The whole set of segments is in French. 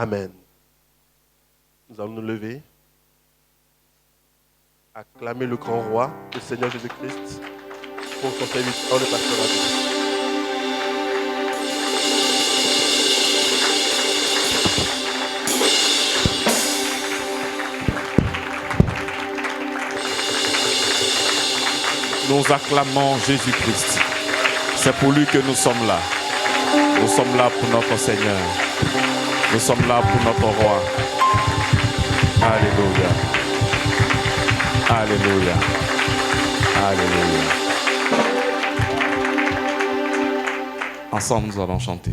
Amen. Nous allons nous lever, acclamer le grand roi, le Seigneur Jésus-Christ, pour son serviteur, le pasteur Abel. Nous acclamons Jésus-Christ. C'est pour lui que nous sommes là. Nous sommes là pour notre Seigneur. Nous sommes là pour notre roi. Alléluia. Alléluia. Alléluia. Ensemble, nous allons chanter.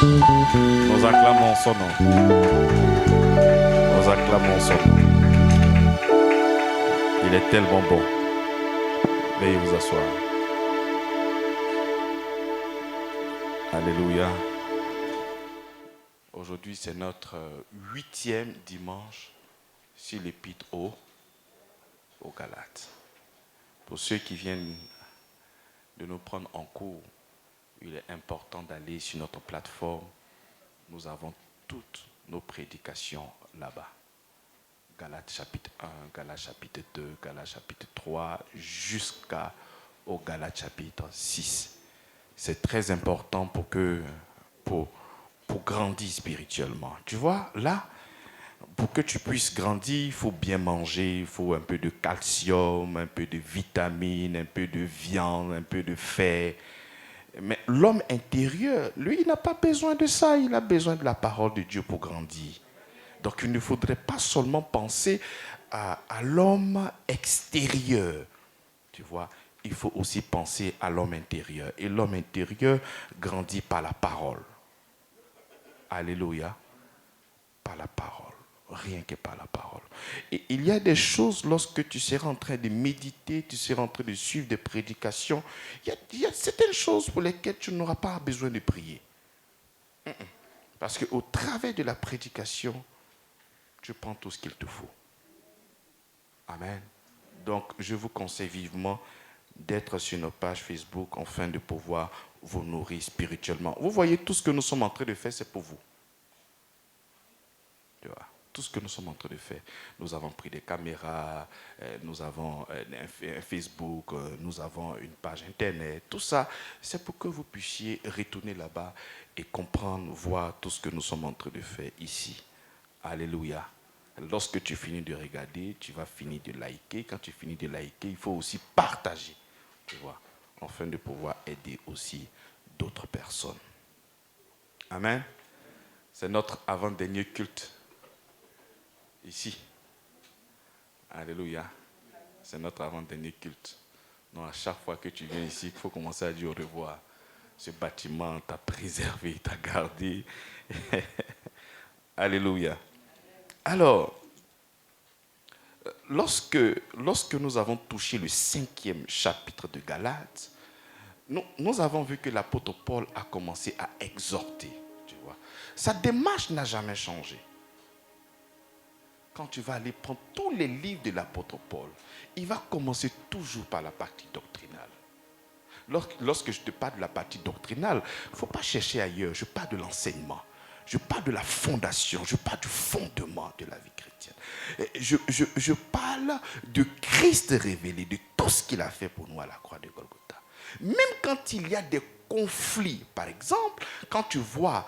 Nous acclamons son nom. Nous acclamons son nom. Il est tellement bon. Veuillez vous asseoir. Alléluia. Aujourd'hui, c'est notre 8e dimanche sur l'épître aux Galates. Pour ceux qui viennent de nous prendre en cours, il est important d'aller sur notre plateforme. Nous avons toutes nos prédications là-bas. Galates chapitre 1, Galates chapitre 2, Galates chapitre 3, jusqu'au Galates chapitre 6. C'est très important pour grandir spirituellement. Tu vois, là, pour que tu puisses grandir, il faut bien manger, il faut un peu de calcium, un peu de vitamines, un peu de viande, un peu de fer. Mais l'homme intérieur, lui, il n'a pas besoin de ça, il a besoin de la parole de Dieu pour grandir. Donc il ne faudrait pas seulement penser à l'homme extérieur, tu vois. Il faut aussi penser à l'homme intérieur. Et l'homme intérieur grandit par la parole. Alléluia. Par la parole. Rien que par la parole. Et il y a des choses, lorsque tu seras en train de méditer, tu seras en train de suivre des prédications, il y a certaines choses pour lesquelles tu n'auras pas besoin de prier. Parce qu'au travers de la prédication, tu prends tout ce qu'il te faut. Amen. Donc, je vous conseille vivement d'être sur nos pages Facebook afin de pouvoir vous nourrir spirituellement. Vous voyez, tout ce que nous sommes en train de faire, c'est pour vous. Tu vois, tout ce que nous sommes en train de faire. Nous avons pris des caméras, nous avons un Facebook, nous avons une page Internet. Tout ça, c'est pour que vous puissiez retourner là-bas et comprendre, voir tout ce que nous sommes en train de faire ici. Alléluia. Lorsque tu finis de regarder, tu vas finir de liker. Quand tu finis de liker, il faut aussi partager, tu vois, afin de pouvoir aider aussi d'autres personnes. Amen. C'est notre avant-dernier culte ici. Alléluia. C'est notre avant-dernier culte. Donc à chaque fois que tu viens ici, il faut commencer à dire au revoir. Ce bâtiment t'a préservé, t'a gardé. Alléluia. Alors, lorsque nous avons touché le 5e chapitre de Galates, nous avons vu que l'apôtre Paul a commencé à exhorter. Tu vois. Sa démarche n'a jamais changé. Quand tu vas aller prendre tous les livres de l'apôtre Paul, il va commencer toujours par la partie doctrinale. Lorsque je te parle de la partie doctrinale, il ne faut pas chercher ailleurs. Je parle de l'enseignement. Je parle de la fondation, je parle du fondement de la vie chrétienne. Je parle de Christ révélé, de tout ce qu'il a fait pour nous à la croix de Golgotha. Même quand il y a des conflits, par exemple, quand tu vois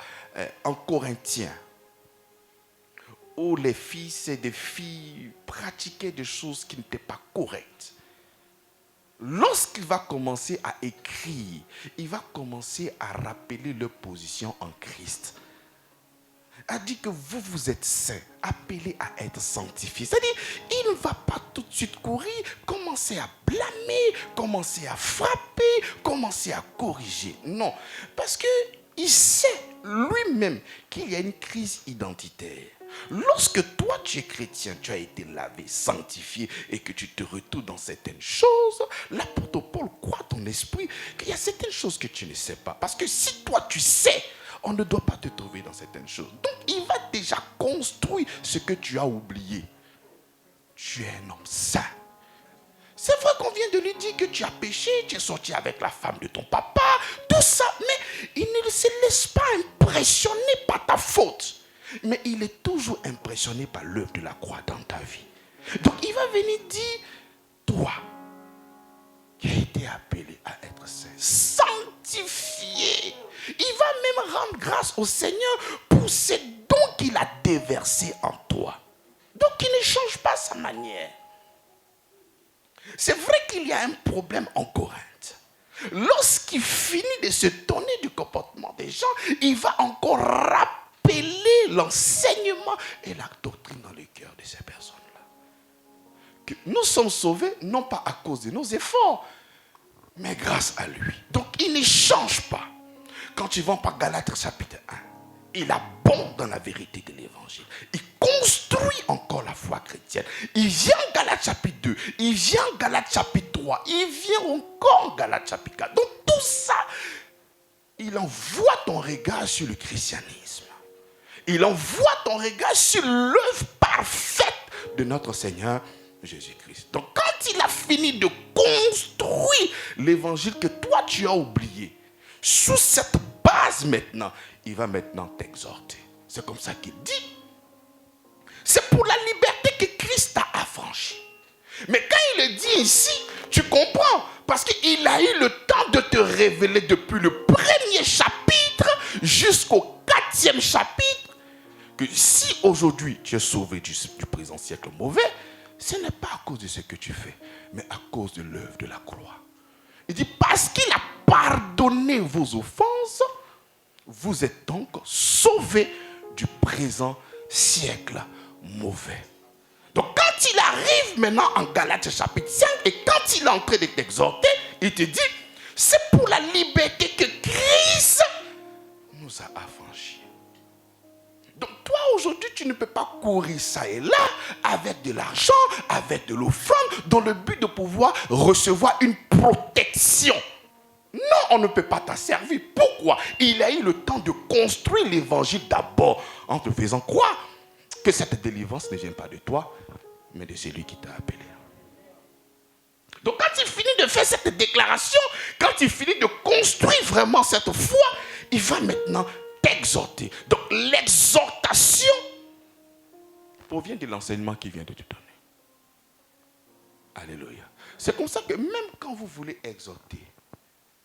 en Corinthiens, où les fils et des filles pratiquaient des choses qui n'étaient pas correctes, lorsqu'il va commencer à écrire, il va commencer à rappeler leur position en Christ. A dit que vous êtes saints, appelés à être sanctifiés. C'est-à-dire, il ne va pas tout de suite courir, commencer à blâmer, commencer à frapper, commencer à corriger. Non, parce qu'il sait lui-même qu'il y a une crise identitaire. Lorsque toi tu es chrétien, tu as été lavé, sanctifié et que tu te retrouves dans certaines choses, l'apôtre Paul croit ton esprit qu'il y a certaines choses que tu ne sais pas. Parce que si toi tu sais, on ne doit pas te trouver dans certaines choses. Donc, il va déjà construire ce que tu as oublié. Tu es un homme saint. C'est vrai qu'on vient de lui dire que tu as péché, tu es sorti avec la femme de ton papa, tout ça, mais il ne se laisse pas impressionner par ta faute. Mais il est toujours impressionné par l'œuvre de la croix dans ta vie. Donc, il va venir dire, toi, qui as été appelé à être saint, sanctifié. Il va même rendre grâce au Seigneur pour ces dons qu'il a déversés en toi. Donc il ne change pas sa manière. C'est vrai qu'il y a un problème en Corinthe. Lorsqu'il finit de se tourner du comportement des gens, il va encore rappeler l'enseignement et la doctrine dans le cœur de ces personnes-là. Que nous sommes sauvés non pas à cause de nos efforts, mais grâce à lui. Donc il ne change pas. Quand tu vas par Galates chapitre 1, il abonde dans la vérité de l'évangile. Il construit encore la foi chrétienne. Il vient en Galates chapitre 2, il vient en Galates chapitre 3, il vient encore en Galates chapitre 4. Donc tout ça, il envoie ton regard sur le christianisme. Il envoie ton regard sur l'œuvre parfaite de notre Seigneur Jésus-Christ. Donc quand il a fini de construire l'évangile que toi tu as oublié, sous cette base maintenant, il va maintenant t'exhorter. C'est comme ça qu'il dit, C'est pour la liberté que Christ t'a affranchi. Mais quand il le dit ici, tu comprends. Parce qu'il a eu le temps de te révéler depuis le premier chapitre jusqu'au 4e chapitre que si aujourd'hui tu es sauvé du présent siècle mauvais, ce n'est pas à cause de ce que tu fais, mais à cause de l'œuvre de la croix. Il dit parce qu'il a pardonné vos offenses, vous êtes donc sauvés du présent siècle mauvais. Donc quand il arrive maintenant en Galates chapitre 5 et quand il est en train de t'exhorter, il te dit, c'est pour la liberté que Christ nous a affranchis. Donc toi aujourd'hui tu ne peux pas courir ça et là avec de l'argent, avec de l'offrande dans le but de pouvoir recevoir une protection. Non, on ne peut pas t'en servir. Pourquoi? Il a eu le temps de construire l'évangile d'abord en te faisant croire que cette délivrance ne vient pas de toi, mais de celui qui t'a appelé. Donc quand il finit de faire cette déclaration, quand il finit de construire vraiment cette foi, il va maintenant t'exhorter. Donc l'exhortation provient de l'enseignement qu'il vient de te donner. Alléluia. C'est comme ça que même quand vous voulez exhorter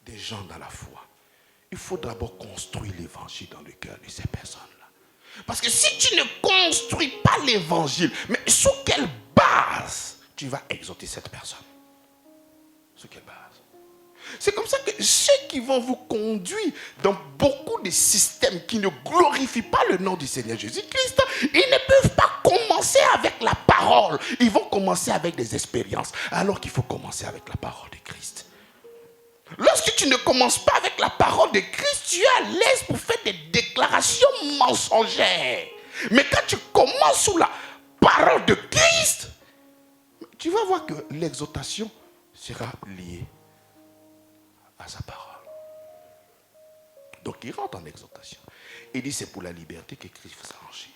des gens dans la foi, il faut d'abord construire l'évangile dans le cœur de ces personnes-là. Parce que si tu ne construis pas l'évangile, mais sous quelle base tu vas exhorter cette personne? Sous quelle base? C'est comme ça que ceux qui vont vous conduire dans beaucoup de systèmes qui ne glorifient pas le nom du Seigneur Jésus-Christ, ils ne peuvent pas commencer avec la parole. Ils vont commencer avec des expériences, alors qu'il faut commencer avec la parole de Christ. Lorsque tu ne commences pas avec la parole de Christ, tu es à l'aise pour faire des déclarations mensongères. Mais quand tu commences sous la parole de Christ, tu vas voir que l'exhortation sera liée à sa parole. Donc il rentre en exhortation. Il dit c'est pour la liberté que Christ vous a affranchi.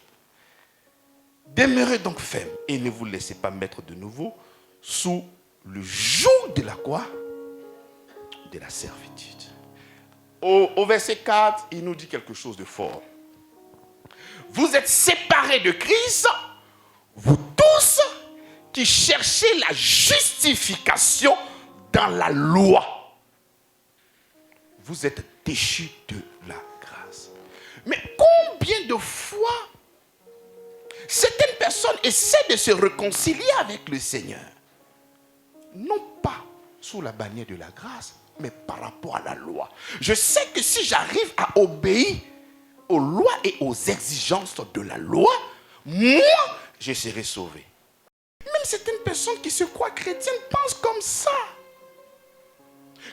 Demeurez donc fermes et ne vous laissez pas mettre de nouveau sous le joug de la quoi? De la servitude. Au verset 4, il nous dit quelque chose de fort. Vous êtes séparés de Christ, vous tous qui cherchez la justification dans la loi. Vous êtes déchus de la grâce. Mais combien de fois certaines personnes essaient de se réconcilier avec le Seigneur, non pas sous la bannière de la grâce, mais par rapport à la loi. Je sais que si j'arrive à obéir aux lois et aux exigences de la loi, moi, je serai sauvé. Même certaines personnes qui se croient chrétiennes pensent comme ça.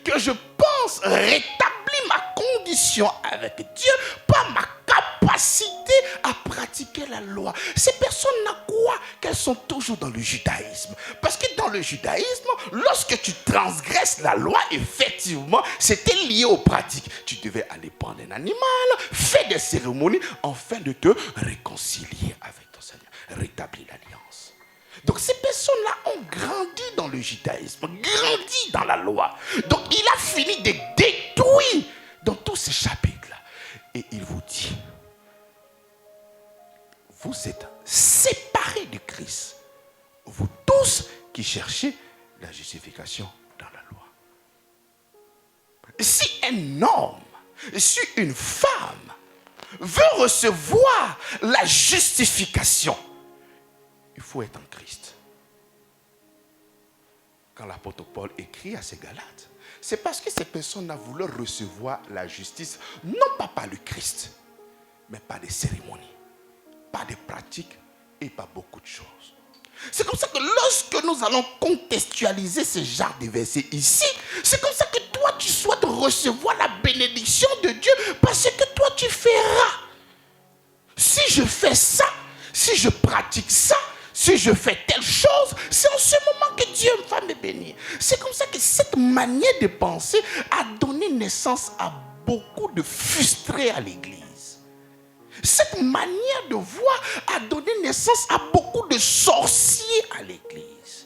Que je pense rétablir ma condition avec Dieu par ma capacité à pratiquer la loi. Ces personnes-là croient qu'elles sont toujours dans le judaïsme. Parce que dans le judaïsme, lorsque tu transgresses la loi, effectivement, c'était lié aux pratiques. Tu devais aller prendre un animal, faire des cérémonies, afin de te réconcilier avec ton Seigneur, rétablir l'alliance. Donc ces personnes-là ont grandi dans le judaïsme, grandi dans la loi. Donc il a fini de détruire dans tous ces chapitres-là. Et il vous dit, vous êtes séparés de Christ. Vous tous qui cherchez la justification dans la loi. Si un homme, si une femme veut recevoir la justification, il faut être en Christ. Quand l'apôtre Paul écrit à ces Galates, c'est parce que ces personnes-là voulaient recevoir la justice, non pas par le Christ, mais par des cérémonies, par des pratiques et par beaucoup de choses. C'est comme ça que lorsque nous allons contextualiser ce genre de versets ici, c'est comme ça que toi tu souhaites recevoir la bénédiction de Dieu parce que toi tu feras. Si je fais ça, si je pratique ça, si je fais telle chose, c'est en ce moment que Dieu va me bénir. C'est comme ça que cette manière de penser a donné naissance à beaucoup de frustrés à l'église. Cette manière de voir a donné naissance à beaucoup de sorciers à l'église.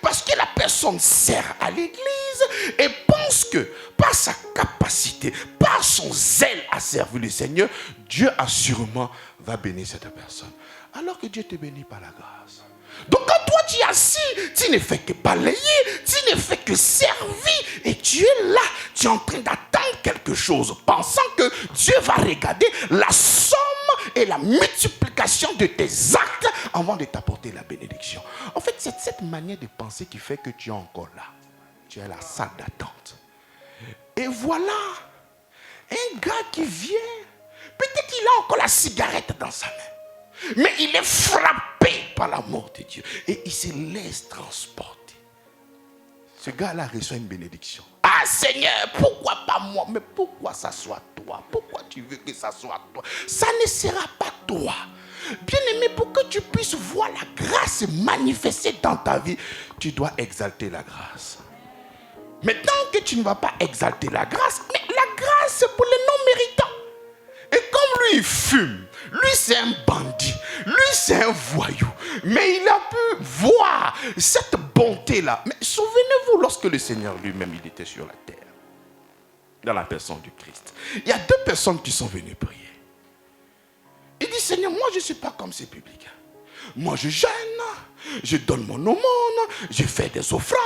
Parce que la personne sert à l'église et pense que par sa capacité, par son zèle à servir le Seigneur, Dieu assurément va bénir cette personne. alors que Dieu te bénit par la grâce. Donc quand toi tu es assis, tu ne fais que balayer, tu ne fais que servir et tu es là, tu es en train d'attendre quelque chose, pensant que Dieu va regarder la somme et la multiplication de tes actes avant de t'apporter la bénédiction. En fait, c'est cette manière de penser qui fait que tu es encore là. Tu es à la salle d'attente. Et voilà, un gars qui vient, peut-être qu'il a encore la cigarette dans sa main, mais il est frappé par l'amour de Dieu et il se laisse transporter. Ce gars-là reçoit une bénédiction. Ah Seigneur, pourquoi pas moi? Mais pourquoi ça soit toi? Pourquoi tu veux que ça soit toi? Ça ne sera pas toi. Bien-aimé, pour que tu puisses voir la grâce se manifester dans ta vie, tu dois exalter la grâce. Mais tant que tu ne vas pas exalter la grâce, mais la grâce c'est pour les non-méritants. Et comme lui il fume, lui c'est un bandit, lui c'est un voyou, mais il a pu voir cette bonté-là. Mais souvenez-vous lorsque le Seigneur lui-même il était sur la terre, dans la personne du Christ. Il y a deux personnes qui sont venues prier. Il dit Seigneur, moi je ne suis pas comme ces publicains. Moi je jeûne, je donne mon aumône, je fais des offrandes,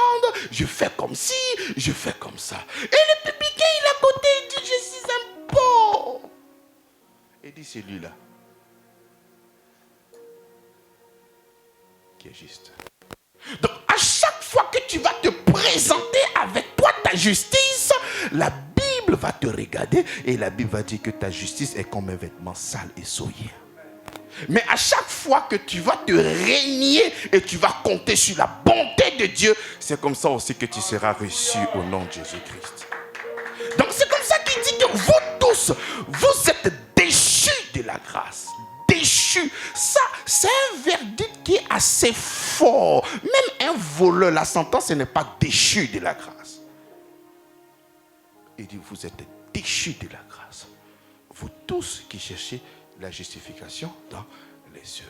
je fais comme ci, je fais comme ça. Et le publicain il est à côté, il dit je suis un pauvre. Il dit c'est lui là qui est juste. Donc à chaque fois que tu vas te présenter avec toi ta justice, la Bible va te regarder et la Bible va dire que ta justice est comme un vêtement sale et souillé. Mais à chaque fois que tu vas te régner et tu vas compter sur la bonté de Dieu, c'est comme ça aussi que tu seras reçu au nom de Jésus-Christ. Donc c'est comme ça qu'il dit que vous tous, vous êtes déchus de la grâce. Déchus. Ça, c'est un verdict qui est assez fort. Même un voleur, la sentence, ce n'est pas déchu de la grâce. Il dit, vous êtes déchus de la grâce. Vous tous qui cherchez la justification dans les yeux.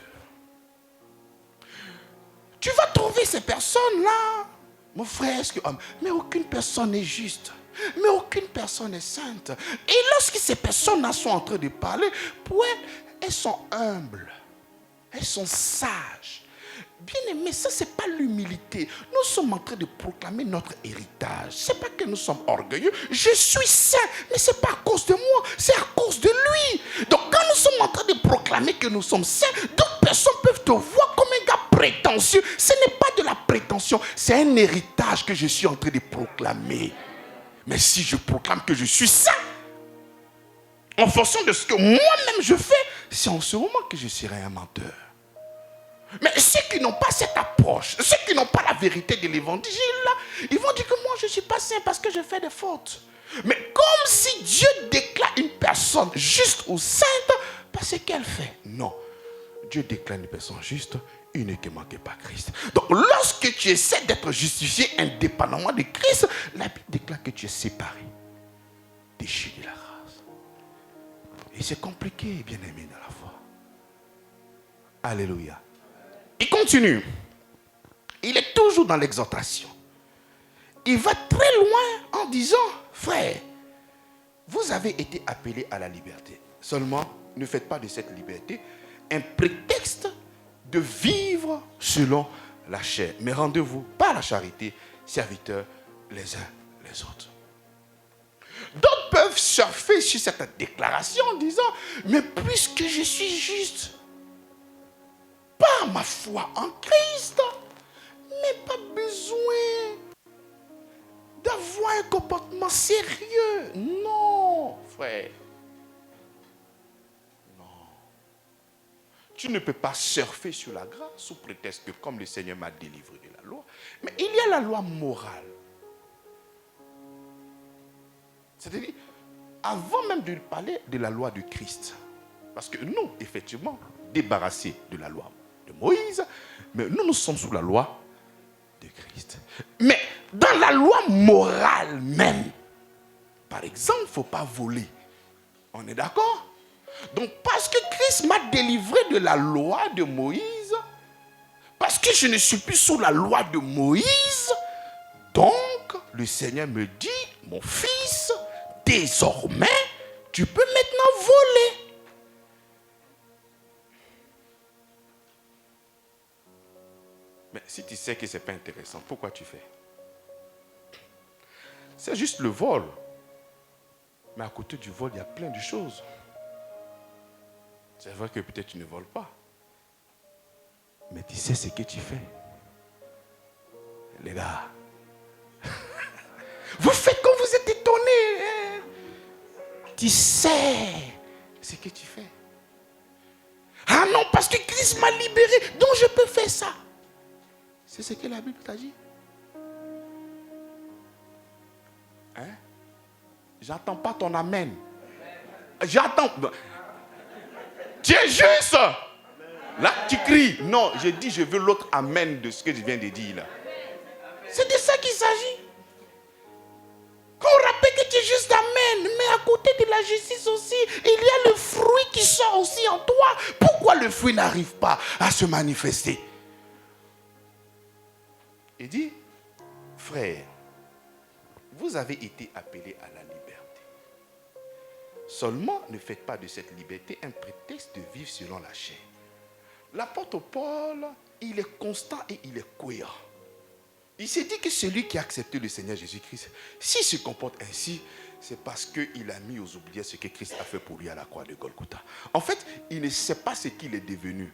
Tu vas trouver ces personnes-là, mon frère, mais aucune personne n'est juste. Mais aucune personne n'est sainte. Et lorsque ces personnes-là sont en train de parler, pour elles sont humbles. Elles sont sages. Bien aimé, ça c'est pas l'humilité. Nous sommes en train de proclamer notre héritage. C'est pas que nous sommes orgueilleux. Je suis saint, mais c'est pas à cause de moi, c'est à cause de lui. Donc quand nous sommes en train de proclamer que nous sommes saints, d'autres personnes peuvent te voir comme un gars prétentieux. Ce n'est pas de la prétention, c'est un héritage que je suis en train de proclamer. Mais si je proclame que je suis saint, en fonction de ce que moi-même je fais, c'est en ce moment que je serai un menteur. Mais ceux qui n'ont pas cette approche, ceux qui n'ont pas la vérité de l'évangile, là, ils vont dire que moi je ne suis pas saint parce que je fais des fautes. Mais comme si Dieu déclare une personne juste ou sainte parce qu'elle fait. Non, Dieu déclare une personne juste uniquement que par Christ. Donc lorsque tu essaies d'être justifié indépendamment de Christ, la Bible déclare que tu es séparé, déchu de la grâce. Et c'est compliqué, bien aimé dans la foi. Alléluia. Il continue. Il est toujours dans l'exhortation. Il va très loin en disant, frère, vous avez été appelés à la liberté. Seulement, ne faites pas de cette liberté un prétexte de vivre selon la chair. Mais rendez-vous par la charité, serviteurs les uns les autres. D'autres peuvent surfer sur cette déclaration en disant, mais puisque je suis juste, par ma foi en Christ, mais pas besoin d'avoir un comportement sérieux. Non, frère. Non. Tu ne peux pas surfer sur la grâce sous prétexte que comme le Seigneur m'a délivré de la loi, mais il y a la loi morale. C'est-à-dire, avant même de parler de la loi de Christ, parce que nous, effectivement, débarrassés de la loi de Moïse, mais nous sommes sous la loi de Christ. Mais dans la loi morale même, par exemple, il ne faut pas voler. On est d'accord? Donc parce que Christ m'a délivré de la loi de Moïse, parce que je ne suis plus sous la loi de Moïse, donc le Seigneur me dit, mon fils, désormais, tu peux maintenant voler. Si tu sais que ce n'est pas intéressant, pourquoi tu fais? C'est juste le vol. Mais à côté du vol, il y a plein de choses. C'est vrai que peut-être tu ne voles pas. Mais tu sais ce que tu fais. Les gars, vous faites comme vous êtes étonnés. Hein? Tu sais ce que tu fais. Ah non, parce que Christ m'a libéré, donc je peux faire ça. C'est ce que la Bible t'a dit. Hein? J'attends pas ton amen. J'attends. Tu es juste. Là, tu cries. Non, j'ai dit, je veux l'autre amen de ce que je viens de dire là. C'est de ça qu'il s'agit. Qu'on rappelle que tu es juste amen, mais à côté de la justice aussi, il y a le fruit qui sort aussi en toi. Pourquoi le fruit n'arrive pas à se manifester? Il dit, frère, vous avez été appelés à la liberté. Seulement, ne faites pas de cette liberté un prétexte de vivre selon la chair. L'apôtre Paul, il est constant et il est cohérent. Il s'est dit que celui qui a accepté le Seigneur Jésus-Christ, s'il se comporte ainsi, c'est parce qu'il a mis aux oubliés ce que Christ a fait pour lui à la croix de Golgotha. En fait, il ne sait pas ce qu'il est devenu.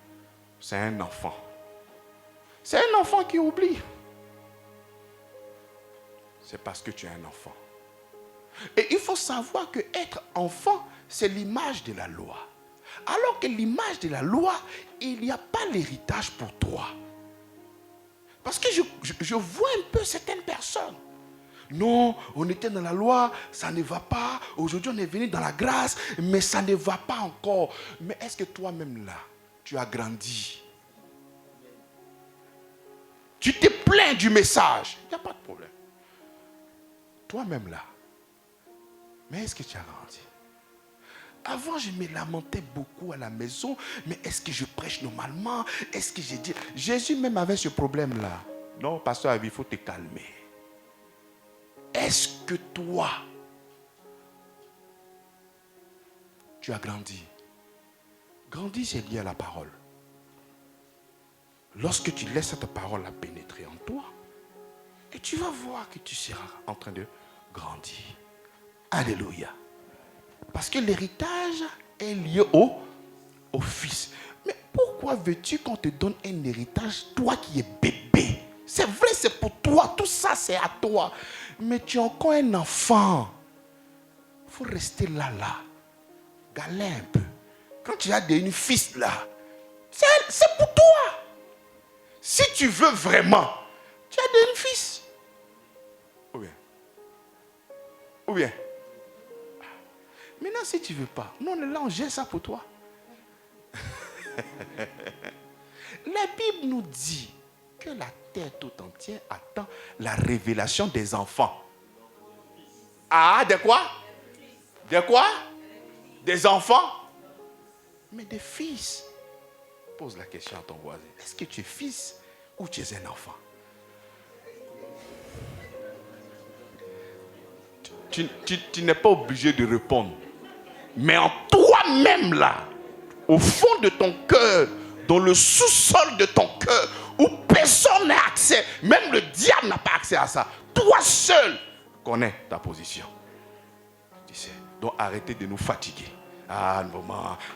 C'est un enfant. C'est un enfant qui oublie. C'est parce que tu es un enfant. Et il faut savoir que être enfant, c'est l'image de la loi. Alors que l'image de la loi, il n'y a pas l'héritage pour toi. Parce que je vois un peu certaines personnes. Non, on était dans la loi, ça ne va pas. Aujourd'hui, on est venu dans la grâce, mais ça ne va pas encore. Mais est-ce que toi-même là, tu as grandi? Tu te plains du message. Il n'y a pas de problème. Toi-même là. Mais est-ce que tu as grandi? Avant, je me lamentais beaucoup à la maison. Mais est-ce que je prêche normalement? Est-ce que j'ai dit... Jésus même avait ce problème-là. Non, pasteur, il faut te calmer. Est-ce que toi, tu as grandi? Grandir, c'est lié à la parole. Lorsque tu laisses cette parole pénétrer en toi, et tu vas voir que tu seras en train de grandir. Alléluia. Parce que l'héritage est lié au fils. Mais pourquoi veux-tu qu'on te donne un héritage, toi qui es bébé? C'est vrai, c'est pour toi, tout ça c'est à toi. Mais tu es encore un enfant. Il faut rester là. Galer un peu. Quand tu as devenu fils là, c'est pour toi. Si tu veux vraiment, tu as devenu fils. Ou bien. Maintenant, si tu ne veux pas, nous on est là, on gère ça pour toi. La Bible nous dit que la terre tout entière attend la révélation des enfants. Ah, de quoi? De quoi? Des enfants? Mais des fils. Pose la question à ton voisin. Est-ce que tu es fils ou tu es un enfant? Tu n'es pas obligé de répondre. Mais en toi-même là, au fond de ton cœur, dans le sous-sol de ton cœur, où personne n'a accès, même le diable n'a pas accès à ça, toi seul connais ta position. Tu sais. Donc arrêtez de nous fatiguer. Ah, non,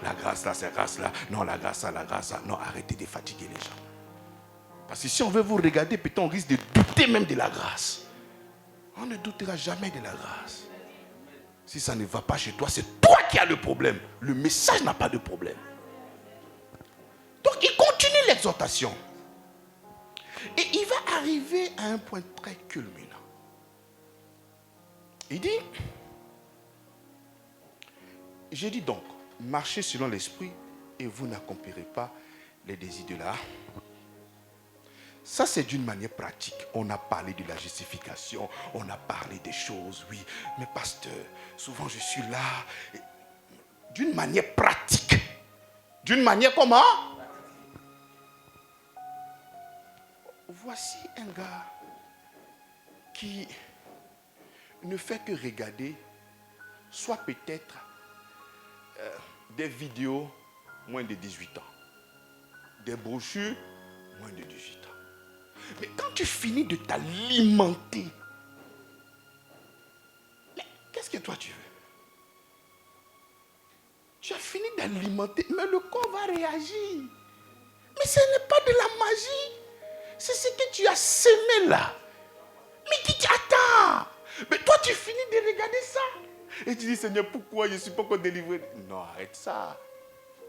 la grâce là, c'est grâce là. Non, la grâce là. Non, arrêtez de fatiguer les gens. Parce que si on veut vous regarder, peut-être on risque de douter même de la grâce. On ne doutera jamais de la grâce. Si ça ne va pas chez toi, c'est toi qui as le problème. Le message n'a pas de problème. Donc il continue l'exhortation. Et il va arriver à un point très culminant. Il dit, je dis donc, marchez selon l'esprit et vous n'accomplirez pas les désirs de l'âme. Ça, c'est d'une manière pratique. On a parlé de la justification, on a parlé des choses, oui. Mais pasteur, souvent je suis là, d'une manière pratique. D'une manière comment? Voici un gars qui ne fait que regarder, soit peut-être des vidéos moins de 18 ans, des brochures moins de 18 ans. Mais quand tu finis de t'alimenter, mais qu'est-ce que toi tu veux? Tu as fini d'alimenter, mais le corps va réagir. Mais ce n'est pas de la magie. C'est ce que tu as semé là. Mais qui t'attend? Mais toi tu finis de regarder ça. Et tu dis, Seigneur, pourquoi je ne suis pas encore délivré? Non, arrête ça.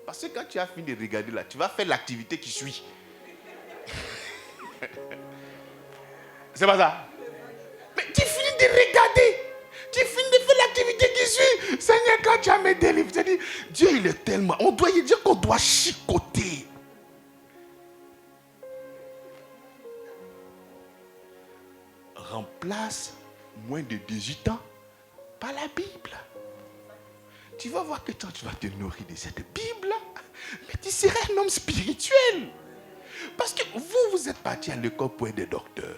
Parce que quand tu as fini de regarder là, tu vas faire l'activité qui suit. C'est pas ça? Mais tu finis de regarder. Tu finis de faire l'activité qui suit. Seigneur, quand tu as mes délivres, tu dis, Dieu, il est tellement... On doit y dire qu'on doit chicoter. Remplace moins de 18 ans par la Bible. Tu vas voir que quand tu vas te nourrir de cette Bible, mais tu seras un homme spirituel. Parce que vous êtes parti à l'école pour être des docteurs.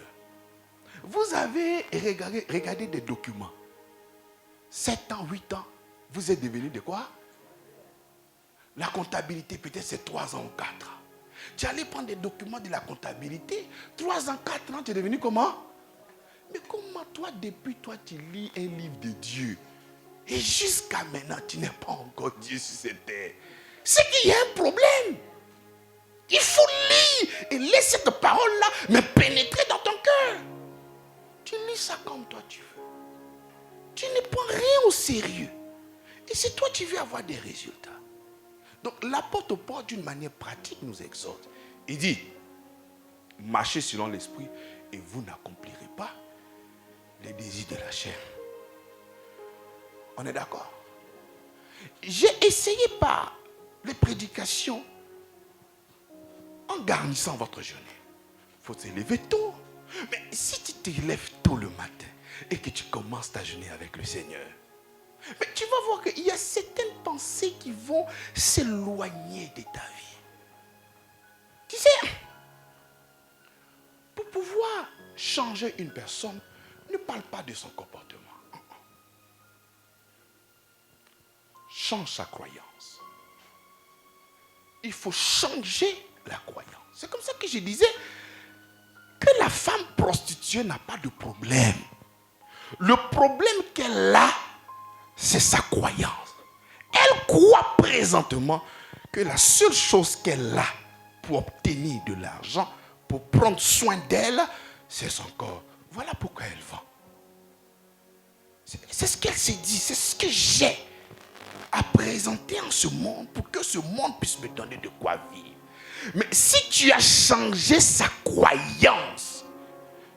Vous avez regardé des documents. 7 ans, 8 ans, vous êtes devenu de quoi? La comptabilité, peut-être c'est 3 ans ou 4 ans. Tu allais prendre des documents de la comptabilité. 3 ans, 4 ans, tu es devenu comment? Mais comment toi, depuis toi, tu lis un livre de Dieu et jusqu'à maintenant, tu n'es pas encore Dieu sur cette terre? C'est qu'il y a un problème. Il faut lire et laisser cette parole-là me pénétrer dans ton cœur. Tu lis ça comme toi tu veux. Tu ne prends rien au sérieux. Et c'est toi qui veux avoir des résultats. Donc l'apôtre Paul, d'une manière pratique, nous exhorte. Il dit, marchez selon l'esprit et vous n'accomplirez pas les désirs de la chair. On est d'accord? J'ai essayé par les prédications en garnissant votre journée. Il faut se lever tôt. Mais si tu te lèves tôt le matin et que tu commences ta journée avec le Seigneur, mais tu vas voir qu'il y a certaines pensées qui vont s'éloigner de ta vie. Tu sais, pour pouvoir changer une personne, ne parle pas de son comportement. Change sa croyance. Il faut changer la croyance. C'est comme ça que je disais que la femme prostituée n'a pas de problème. Le problème qu'elle a, c'est sa croyance. Elle croit présentement que la seule chose qu'elle a pour obtenir de l'argent, pour prendre soin d'elle, c'est son corps. Voilà pourquoi elle vend. C'est ce qu'elle s'est dit, c'est ce que j'ai à présenter en ce monde pour que ce monde puisse me donner de quoi vivre. Mais si tu as changé sa croyance,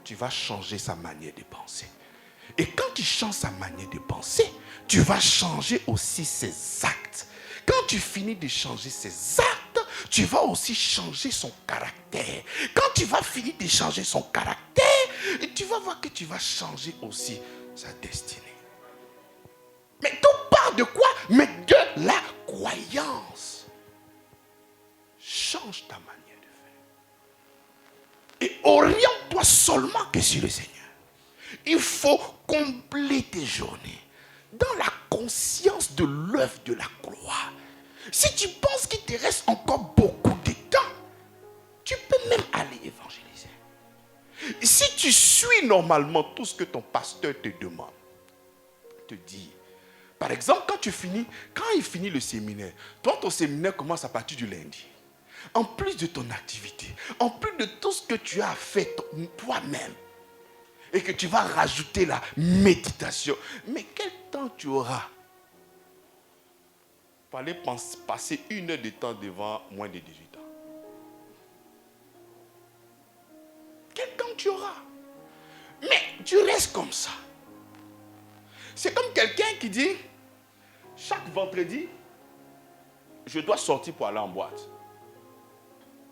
tu vas changer sa manière de penser. Et quand tu changes sa manière de penser, tu vas changer aussi ses actes. Quand tu finis de changer ses actes, tu vas aussi changer son caractère. Quand tu vas finir de changer son caractère, tu vas voir que tu vas changer aussi sa destinée. Mais tout part de quoi? Mais de la croyance. Change ta manière de faire. Et oriente-toi seulement que sur le Seigneur. Il faut combler tes journées dans la conscience de l'œuvre de la croix. Si tu penses qu'il te reste encore beaucoup de temps, tu peux même aller évangéliser. Si tu suis normalement tout ce que ton pasteur te demande, te dit, par exemple, quand il finit le séminaire, toi, ton séminaire commence à partir du lundi. En plus de ton activité, en plus de tout ce que tu as fait toi-même, et que tu vas rajouter la méditation, mais quel temps tu auras pour aller passer 1 heure de temps devant moins de 18 ans? Quel temps tu auras? Mais tu restes comme ça. C'est comme quelqu'un qui dit, chaque vendredi, je dois sortir pour aller en boîte.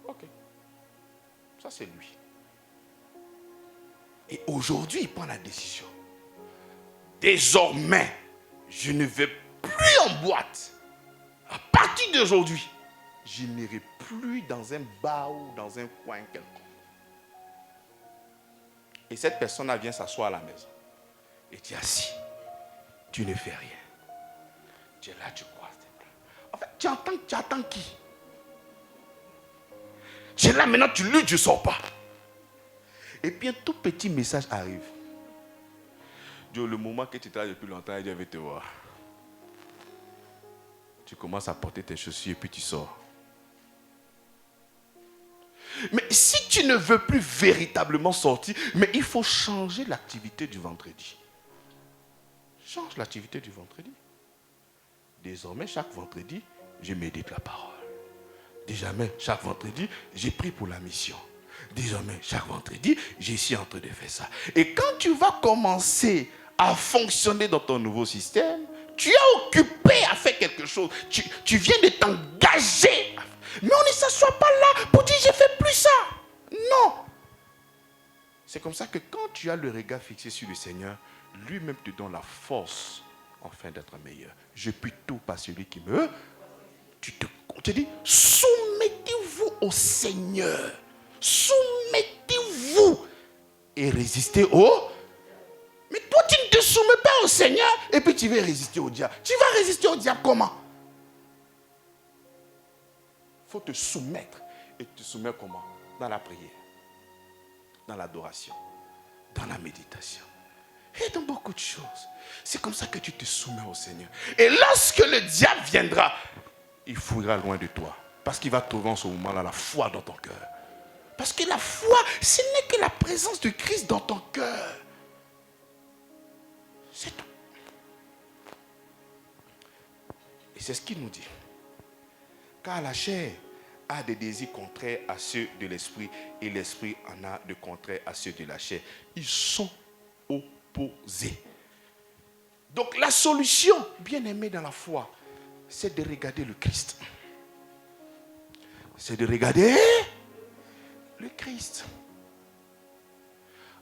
Ok. Ça, c'est lui. Et aujourd'hui, il prend la décision. Désormais, je ne vais plus en boîte. À partir d'aujourd'hui, je n'irai plus dans un bar ou dans un coin quelconque. Et cette personne vient s'asseoir à la maison. Et tu es assis. Tu ne fais rien. Tu es là, tu croises tes bras. En fait, tu attends qui? Tu es là maintenant, tu luttes, je ne sors pas. Et puis un tout petit message arrive. Joe, le moment que tu travailles depuis longtemps, Dieu veut te voir. Tu commences à porter tes chaussures et puis tu sors. Mais si tu ne veux plus véritablement sortir, mais il faut changer l'activité du vendredi. Change l'activité du vendredi. Désormais, chaque vendredi, je médite la parole. Désormais, chaque vendredi, j'ai pris pour la mission. Désormais, chaque vendredi, je suis en train de faire ça. Et quand tu vas commencer à fonctionner dans ton nouveau système, tu es occupé à faire quelque chose. Tu viens de t'engager. Mais on ne s'assoit pas là pour dire je ne fais plus ça. Non. C'est comme ça que quand tu as le regard fixé sur le Seigneur, lui-même te donne la force enfin d'être meilleur. Je puis tout par celui qui me... Tu te dis, soumettez-vous au Seigneur. Soumettez-vous et résistez au... Mais toi, tu ne te soumets pas au Seigneur et puis tu vas résister au diable. Tu vas résister au diable comment? Il faut te soumettre. Et te soumettre comment? Dans la prière, dans l'adoration, dans la méditation et dans beaucoup de choses. C'est comme ça que tu te soumets au Seigneur. Et lorsque le diable viendra, il fuira loin de toi. Parce qu'il va trouver en ce moment-là la foi dans ton cœur. Parce que la foi, ce n'est que la présence de Christ dans ton cœur. C'est tout. Et c'est ce qu'il nous dit. Car la chair a des désirs contraires à ceux de l'esprit et l'esprit en a de contraires à ceux de la chair. Ils sont opposés. Donc la solution, bien aimé dans la foi, c'est de regarder le Christ. C'est de regarder le Christ.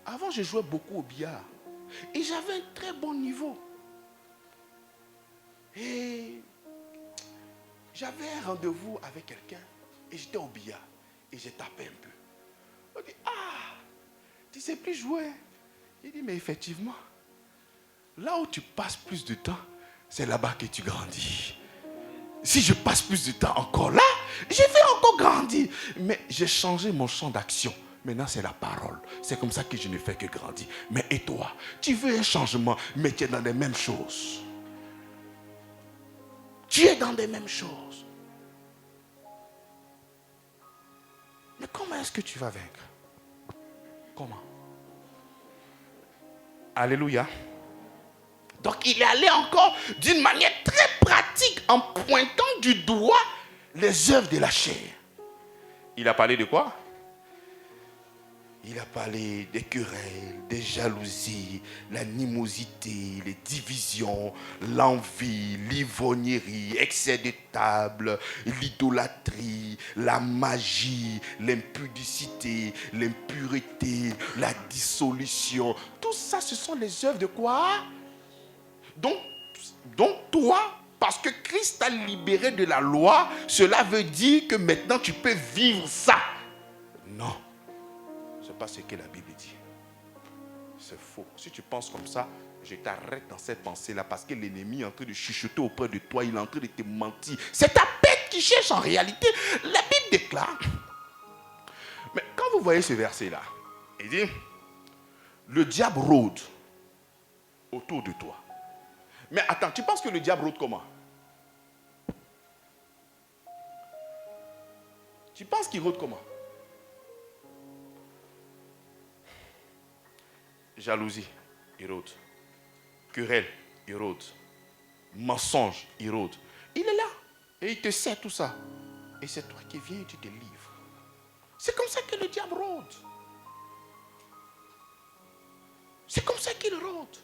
Avant, je jouais beaucoup au billard. Et j'avais un très bon niveau. Et j'avais un rendez-vous avec quelqu'un. Et j'étais au billard. Et j'ai tapé un peu. On dit, tu ne sais plus jouer. Il dit, mais effectivement, là où tu passes plus de temps, c'est là-bas que tu grandis. Si je passe plus de temps encore là, je vais encore grandir. Mais j'ai changé mon champ d'action. Maintenant, c'est la parole. C'est comme ça que je ne fais que grandir. Mais et toi, tu veux un changement, mais tu es dans les mêmes choses. Tu es dans les mêmes choses. Mais comment est-ce que tu vas vaincre? Comment? Alléluia. Donc, il est allé encore d'une manière très pratique en pointant du doigt les œuvres de la chair. Il a parlé de quoi? Il a parlé des querelles, des jalousies, l'animosité, les divisions, l'envie, l'ivrognerie, excès de table, l'idolâtrie, la magie, l'impudicité, l'impureté, la dissolution. Tout ça, ce sont les œuvres de quoi? Donc toi, parce que Christ t'a libéré de la loi, cela veut dire que maintenant tu peux vivre ça. Non. Ce n'est pas ce que la Bible dit. C'est faux. Si tu penses comme ça, je t'arrête dans cette pensée-là parce que l'ennemi est en train de chuchoter auprès de toi. Il est en train de te mentir. C'est ta bête qui cherche en réalité. La Bible déclare. Mais quand vous voyez ce verset-là, il dit, le diable rôde autour de toi. Mais attends, tu penses que le diable rôde comment? Tu penses qu'il rôde comment? Jalousie, il rôde. Querelle, il rôde. Mensonge, il rôde. Il est là. Et il te sert tout ça. Et c'est toi qui viens et tu te livres. C'est comme ça que le diable rôde. C'est comme ça qu'il rôde.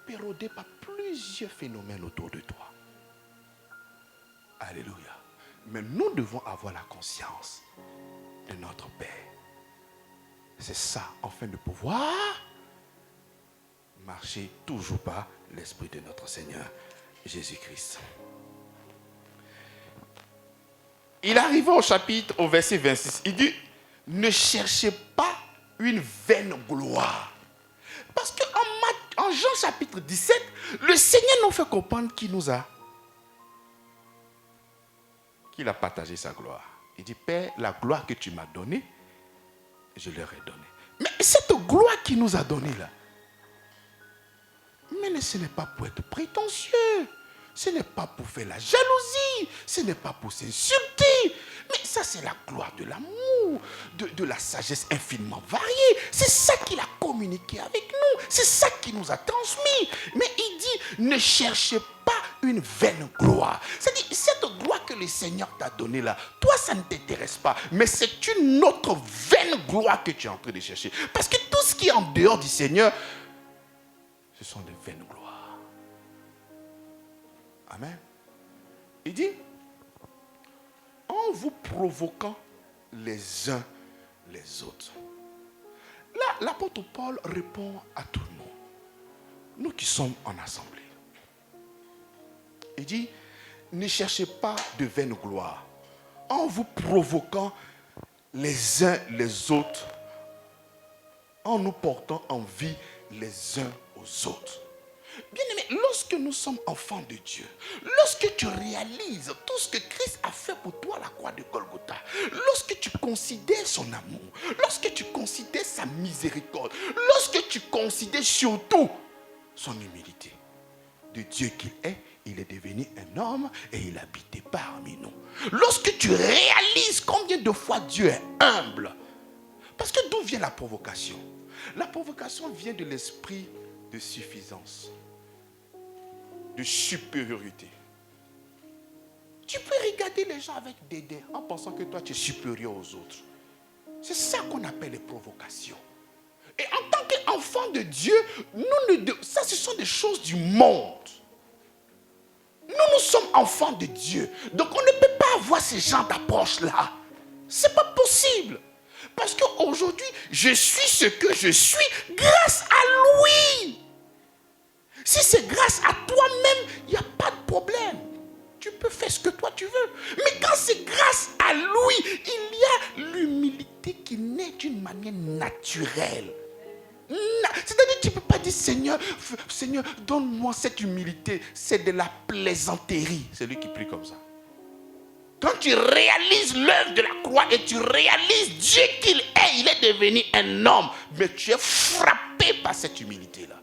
Pérodé par plusieurs phénomènes autour de toi. Alléluia. Mais nous devons avoir la conscience de notre Père. C'est ça, afin de pouvoir marcher toujours par l'Esprit de notre Seigneur Jésus-Christ. Il arrive au verset 26. Il dit, ne cherchez pas une vaine gloire. Parce qu'en Jean chapitre 17, le Seigneur nous fait comprendre qu'il a partagé sa gloire. Il dit, Père, la gloire que tu m'as donnée, je leur ai donné. Mais cette gloire qu'il nous a donnée là, mais ce n'est pas pour être prétentieux. Ce n'est pas pour faire la jalousie. Ce n'est pas pour s'insulter. Mais ça, c'est la gloire de l'amour, de la sagesse infiniment variée. C'est ça qu'il a communiqué avec nous. C'est ça qu'il nous a transmis. Mais il dit, ne cherchez pas une vaine gloire. C'est-à-dire, cette gloire que le Seigneur t'a donnée là, toi, ça ne t'intéresse pas. Mais c'est une autre vaine gloire que tu es en train de chercher. Parce que tout ce qui est en dehors du Seigneur, ce sont des vaines gloires. Amen. Il dit, en vous provoquant les uns les autres. Là, l'apôtre Paul répond à tout le monde. Nous qui sommes en assemblée. Il dit, ne cherchez pas de vaine gloire. En vous provoquant les uns les autres. En nous portant envie les uns aux autres. Bien-aimé, lorsque nous sommes enfants de Dieu, lorsque tu réalises tout ce que Christ a fait pour toi à la croix de Golgotha, lorsque tu considères son amour, lorsque tu considères sa miséricorde, lorsque tu considères surtout son humilité, de Dieu qu'il est, il est devenu un homme et il habitait parmi nous. Lorsque tu réalises combien de fois Dieu est humble, parce que d'où vient la provocation? La provocation vient de l'esprit de suffisance, de supériorité. Tu peux regarder les gens avec dédain en pensant que toi tu es supérieur aux autres. C'est ça qu'on appelle les provocations. Et en tant qu'enfant de Dieu, ça ce sont des choses du monde. Nous sommes enfants de Dieu. Donc on ne peut pas avoir ce genre d'approche-là. Ce n'est pas possible. Parce qu'aujourd'hui, je suis ce que je suis grâce à lui. Si c'est grâce à toi-même, il n'y a pas de problème. Tu peux faire ce que toi tu veux. Mais quand c'est grâce à lui, il y a l'humilité qui naît d'une manière naturelle. C'est-à-dire que tu ne peux pas dire Seigneur, donne-moi cette humilité. C'est de la plaisanterie. C'est lui qui prie comme ça. Quand tu réalises l'œuvre de la croix et tu réalises Dieu qu'il est, il est devenu un homme. Mais tu es frappé par cette humilité-là.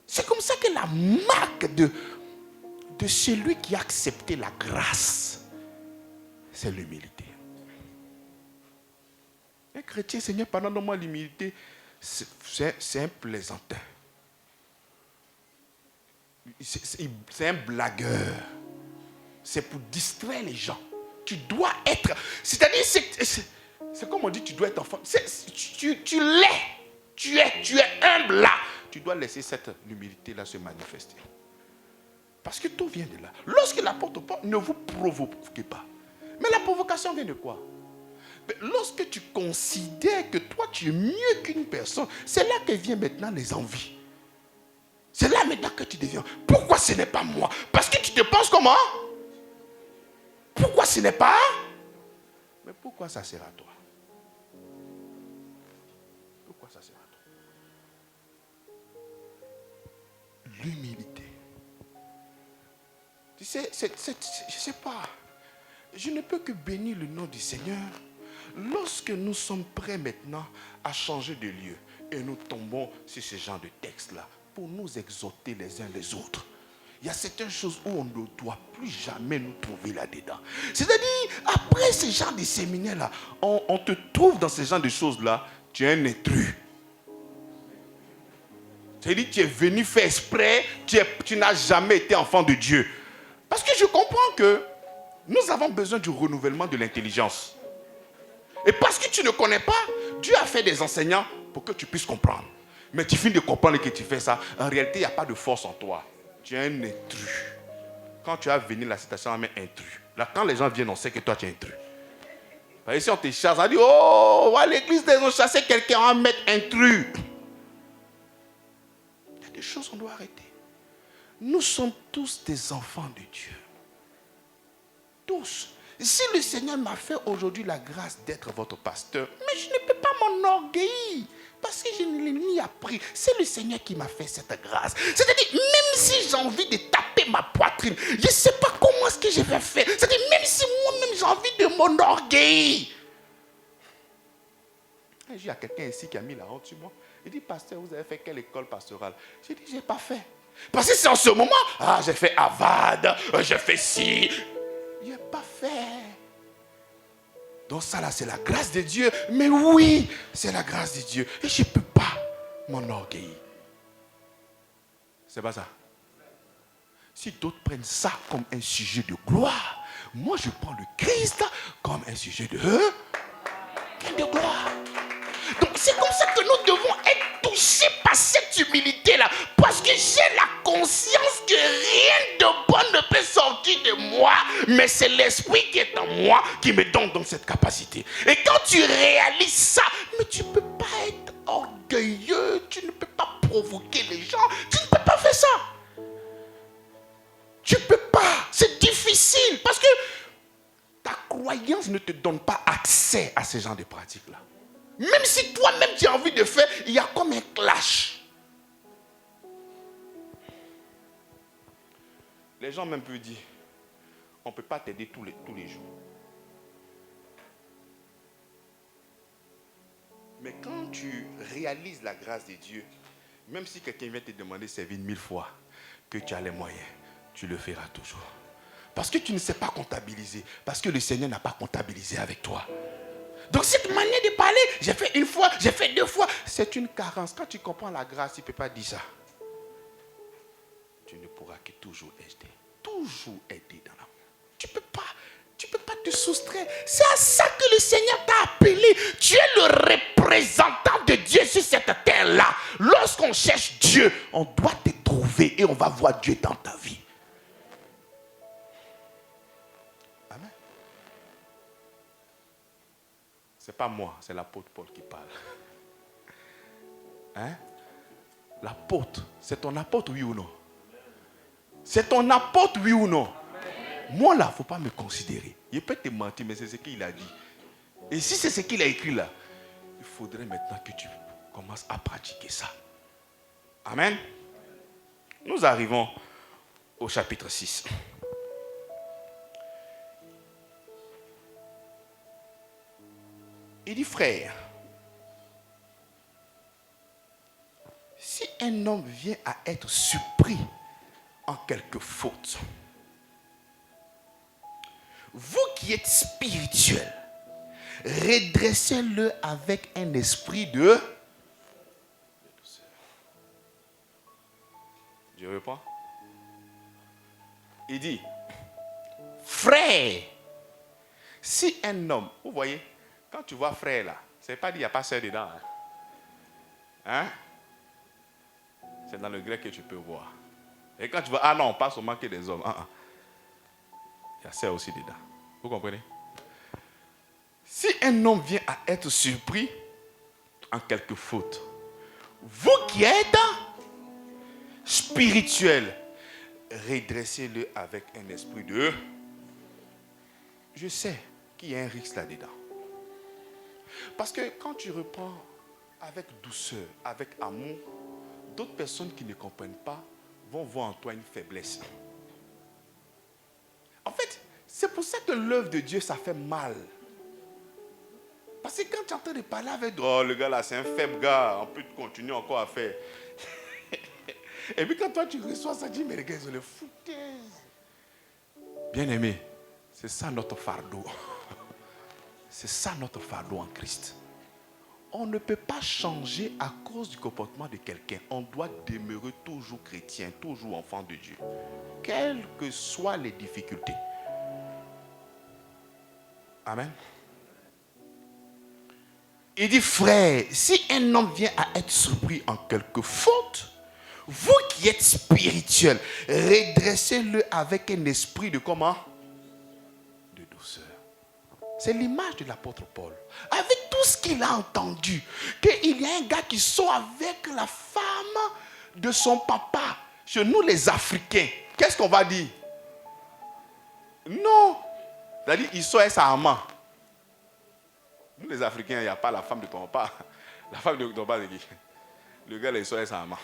C'est comme ça que la marque de celui qui a accepté la grâce, c'est l'humilité. Un chrétien, Seigneur, pardonne-moi l'humilité, c'est un plaisantin. C'est un blagueur. C'est pour distraire les gens. Tu dois être... C'est-à-dire, c'est comme on dit, tu dois être enfant. Tu l'es. Tu es humble là. Tu dois laisser cette humilité-là se manifester. Parce que tout vient de là. Lorsque l'apôtre Paul, ne vous provoquez pas. Mais la provocation vient de quoi? Mais lorsque tu considères que toi, tu es mieux qu'une personne, c'est là que viennent maintenant les envies. C'est là maintenant que tu deviens. Pourquoi ce n'est pas moi? Parce que tu te penses comment? Pourquoi ce n'est pas? Mais pourquoi ça sert à toi? Pourquoi ça sert à toi? L'humilité. Tu sais, je ne sais pas. Je ne peux que bénir le nom du Seigneur. Lorsque nous sommes prêts maintenant à changer de lieu et nous tombons sur ce genre de texte-là pour nous exhorter les uns les autres. Il y a certaines choses où on ne doit plus jamais nous trouver là-dedans. C'est-à-dire, après ce genre de séminaire-là, on te trouve dans ce genre de choses-là, tu es un intrus. C'est-à-dire, tu es venu faire exprès, tu n'as jamais été enfant de Dieu. Parce que je comprends que nous avons besoin du renouvellement de l'intelligence. Et parce que tu ne connais pas, Dieu a fait des enseignants pour que tu puisses comprendre. Mais tu finis de comprendre que tu fais ça. En réalité, il n'y a pas de force en toi. Tu es un intrus. Quand tu as venu, la citation met intrus. Là, quand les gens viennent, on sait que toi, tu es intrus. Parce que si on te chasse, on dit, oh, à l'église, ils ont chassé quelqu'un, on va mettre intrus. Il y a des choses qu'on doit arrêter. Nous sommes tous des enfants de Dieu. Tous. Si le Seigneur m'a fait aujourd'hui la grâce d'être votre pasteur, mais je ne peux pas m'enorgueillir. Parce que je ne l'ai ni appris. C'est le Seigneur qui m'a fait cette grâce. C'est-à-dire, même si j'ai envie de taper ma poitrine, je ne sais pas comment est-ce que je vais faire. C'est-à-dire, même si moi-même j'ai envie de m'enorgueillir. Un jour, il y a quelqu'un ici qui a mis la honte sur moi. Il dit, pasteur, vous avez fait quelle école pastorale? J'ai dit, je n'ai pas fait. Parce que c'est en ce moment, j'ai fait Avad, j'ai fait ci. Je n'ai pas fait. Donc ça là, c'est la grâce de Dieu. Mais oui, c'est la grâce de Dieu. Et je ne peux pas m'enorgueillir. C'est pas ça. Si d'autres prennent ça comme un sujet de gloire, moi je prends le Christ comme un sujet de gloire. Donc c'est comme ça que nous devons être touchés par cette humilité-là. Parce que j'ai la conscience que rien de bon ne peut sortir de moi, mais c'est l'esprit qui est en moi qui me donne donc cette capacité. Et quand tu réalises ça, mais tu ne peux pas être orgueilleux, tu ne peux pas provoquer les gens, tu ne peux pas faire ça. Tu ne peux pas, c'est difficile parce que ta croyance ne te donne pas accès à ce genre de pratiques-là. Même si toi-même tu as envie de faire, il y a comme un clash. Les gens même peuvent dire, on ne peut pas t'aider tous les jours. Mais quand tu réalises la grâce de Dieu, même si quelqu'un vient te demander de servir 1000 fois, que tu as les moyens, tu le feras toujours. Parce que tu ne sais pas comptabiliser. Parce que le Seigneur n'a pas comptabilisé avec toi. Donc cette manière de parler, j'ai fait une fois, j'ai fait 2 fois, c'est une carence. Quand tu comprends la grâce, tu ne peux pas dire ça. Tu ne pourras que toujours aider. Toujours aider dans l'amour. Tu ne peux pas te soustraire. C'est à ça que le Seigneur t'a appelé. Tu es le représentant de Dieu sur cette terre-là. Lorsqu'on cherche Dieu, on doit te trouver et on va voir Dieu dans ta vie. Amen. Ce n'est pas moi, c'est l'apôtre Paul qui parle. Hein? L'apôtre, c'est ton apôtre, oui ou non? C'est ton apôtre, oui ou non? Moi là, il ne faut pas me considérer. Il peut te mentir, mais c'est ce qu'il a dit. Et si c'est ce qu'il a écrit là, il faudrait maintenant que tu commences à pratiquer ça. Amen. Nous arrivons au chapitre 6. Il dit, frère, si un homme vient à être surpris en quelque faute, vous qui êtes spirituel, redressez-le avec un esprit de douceur. Je reprends. Il dit, frère, si un homme, vous voyez, quand tu vois frère là, c'est pas dit qu'il n'y a pas sœur dedans. Hein? C'est dans le grec que tu peux voir. Et quand tu vois, ah non, pas seulement que des hommes. Il y a sœur aussi dedans. Vous comprenez? Si un homme vient à être surpris en quelque faute, vous qui êtes spirituel, redressez-le avec un esprit de... Je sais qu'il y a un risque là-dedans. Parce que quand tu reprends avec douceur, avec amour, d'autres personnes qui ne comprennent pas vont voir en toi une faiblesse. En fait, c'est pour ça que l'œuvre de Dieu, ça fait mal. Parce que quand tu es en train de parler avec... Oh, le gars là, c'est un faible gars. On peut continuer encore à faire. Et puis quand toi, tu reçois ça, tu dis, mais les gars, ils ont les foutaises. Bien-aimé, c'est ça notre fardeau. C'est ça notre fardeau en Christ. On ne peut pas changer à cause du comportement de quelqu'un. On doit demeurer toujours chrétien, toujours enfant de Dieu. Quelles que soient les difficultés. Amen. Il dit, frère, si un homme vient à être surpris en quelque faute, vous qui êtes spirituel, redressez-le avec un esprit de comment? De douceur. C'est l'image de l'apôtre Paul. Avec tout ce qu'il a entendu, qu'il y a un gars qui sort avec la femme de son papa. Chez nous les Africains, qu'est-ce qu'on va dire? Non. C'est-à-dire, il sort avec sa maman. Nous les Africains, il n'y a pas la femme de ton papa. La femme de ton papa, c'est qui? Le gars, il sort avec sa maman.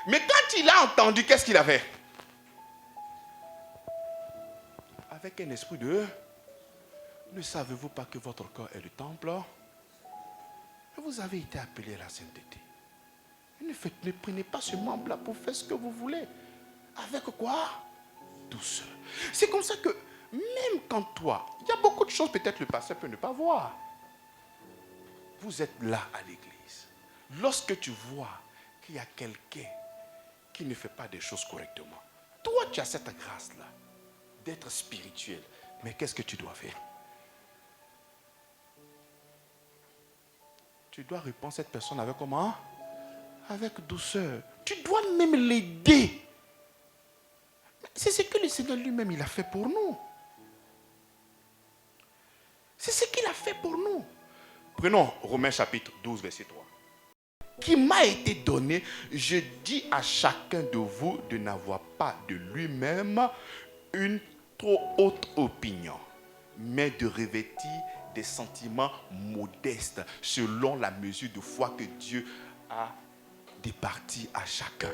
Mais quand il a entendu, qu'est-ce qu'il a fait? Avec un esprit de... Ne savez-vous pas que votre corps est le temple Vous avez été appelé à la sainteté. Ne prenez pas ce membre-là pour faire ce que vous voulez. Avec quoi? Douceur. C'est comme ça que, même quand toi, il y a beaucoup de choses peut-être le pasteur peut ne pas voir. Vous êtes là à l'église. Lorsque tu vois qu'il y a quelqu'un qui ne fait pas des choses correctement, toi tu as cette grâce-là d'être spirituel. Mais qu'est-ce que tu dois faire? Tu dois répondre à cette personne avec comment? Avec douceur. Tu dois même l'aider. C'est ce que le Seigneur lui-même il a fait pour nous. C'est ce qu'il a fait pour nous. Prenons Romains chapitre 12, verset 3. Qui m'a été donné, je dis à chacun de vous de n'avoir pas de lui-même une trop haute opinion, mais de revêtir des sentiments modestes selon la mesure de foi que Dieu a départie à chacun.